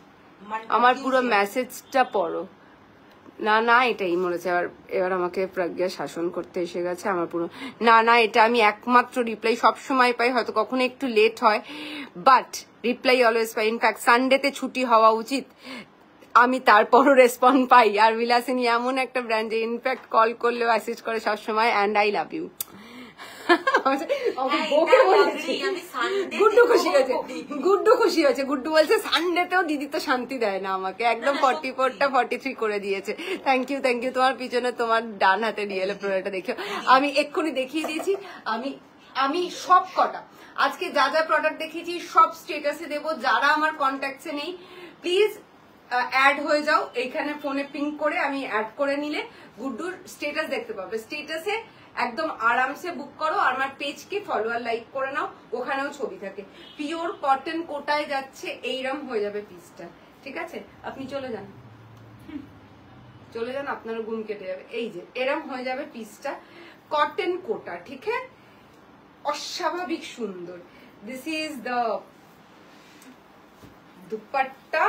আমার পুরো মেসেজটা পড়ো। না না, এটাই মরেছে, এবার আমাকে প্রজ্ঞা শাসন করতে এসে গেছে, আমার পুরো না না, এটা আমি একমাত্র রিপ্লাই সবসময় পাই, হয়তো কখনো একটু লেট হয়, বাট রিপ্লাই অলওয়েজ পাই। ইনফ্যাক্ট সানডেতে ছুটি হওয়া উচিত, আমি তারপরও রেসপন্ড পাই। আর বিলাসিনী এমন একটা ব্র্যান্ড যে ইনফ্যাক্ট কল করলেও মেসেজ করে সবসময়, and I love you. Guddu খুশি হয়েছে, গুড্ডু খুশি হয়েছে, গুড্ডু বলছে সানডেতেও দিদি তো শান্তি দেয় না আমাকে, একদম 44টা 43 করে দিয়েছে। Thank you, thank you. তোমার পিছনে তোমার ডান হাতে রিয়েল প্রোডাক্টটা দেখো, আমি এক্ষুনি দেখিয়ে দিয়েছি। আমি সব কটা আজকে যা যা প্রোডাক্ট দেখিয়েছি সব স্টেটাসে দেবো, যারা আমার কন্ট্যাক্টসে নেই প্লিজ অ্যাড হয়ে যাও, এইখানে ফোনে পিং করে আমি অ্যাড করে নিলে গুড্ডুর স্টেটাস দেখতে পাবে। স্টেটাসে একদম আরামসে বুক করো, আর আমার পেজকে ফলো আর লাইক করে নাও, ওখানেও ছবি থাকে। পিওর কটন কোটায় যাচ্ছে, এইরকম হয়ে যাবে পিসটা, ঠিক আছে? আপনি চলে যান, চলে যান, আপনার গুণ কেটে যাবে। এই যে এরকম হয়ে যাবে পিসটা, কটন কোটা, ঠিক আছে? অস্বাভাবিক সুন্দর। This is the dupatta.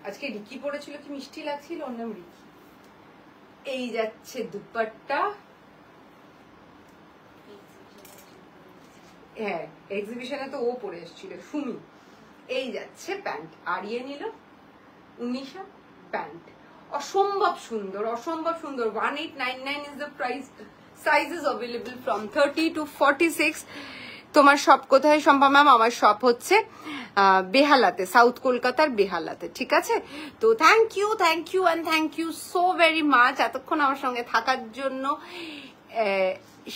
আজকে রিকি পড়েছিল, কি মিষ্টি লাগছিল, ওর নাম রিকি। এই যাচ্ছে দুপাট্টা, হ্যাঁ এক্সিবিশনে তো ও পরে এসেছিল সুমি। এই যাচ্ছে প্যান্ট, আড়িয়ে নিল 1900 প্যান্ট, অসম্ভব সুন্দর, অসম্ভব সুন্দর। 1899 is the price. Sizes available from 30 to 46। তোমার শপ কোথায় শম্পা ম্যাম? আমার শপ হচ্ছে বেহালাতে, সাউথ কলকাতার বেহালাতে, ঠিক আছে? তো thank you and thank you so very much এতক্ষণ আমার সঙ্গে থাকার জন্য।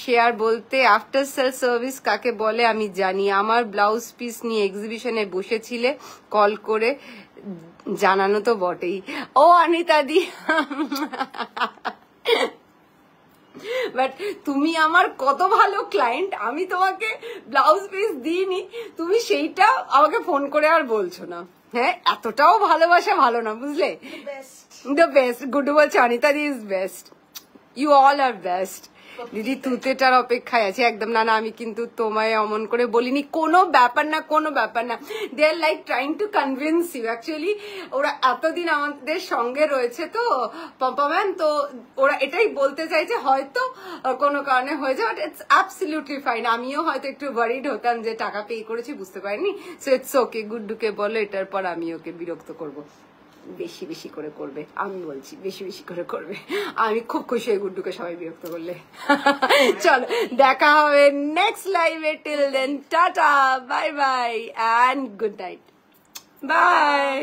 শেয়ার বলতে আফটার সেল সার্ভিস কাকে বলে আমি জানি, আমার ব্লাউজ পিস নিয়ে এক্সিবিশনে বসেছিলে, কল করে জানানো তো বটেই। ও অনিতা দি, বাট তুমি আমার কত ভালো ক্লায়েন্ট, আমি তোমাকে ব্লাউজ পিস দিইনি, তুমি সেইটা আমাকে ফোন করে আর বলছো না। হ্যাঁ, এতটাও ভালোবাসা ভালো না, বুঝলে? The best. গুড্ডু বলছে অনিতা দি is best, you all are best. দিদি তুতেটার অপেক্ষায় আছে একদম। না না, আমি কিন্তু তোমায় অমন করে বলিনি, কোনো ব্যাপার না, কোনো ব্যাপার না। They are like trying to convince you. Actually ওরা এতদিন আমাদের সঙ্গে রয়েছে তো পম্পা ম্যান, তো ওরা এটাই বলতে চাইছে হয়তো কোনো কারণে হয়ে যায়, বাট ইটস অ্যাবসলিউটলি ফাইন। আমিও হয়তো একটু ওয়ারিড হতাম যে টাকা পে করেছি বুঝতে পারিনি, সো ইটস ওকে। গুড্ডুকে বলো এটার পর আমি ওকে বিরক্ত করবো, বেশি বেশি করে করবে, আমি বলছি বেশি বেশি করে করবে। আমি খুব খুশি হই গুড্ডুকে সবাই বিরক্ত করলে। চলো দেখা হবে নেক্সট লাইভে, till then tata, bye bye and good night, by.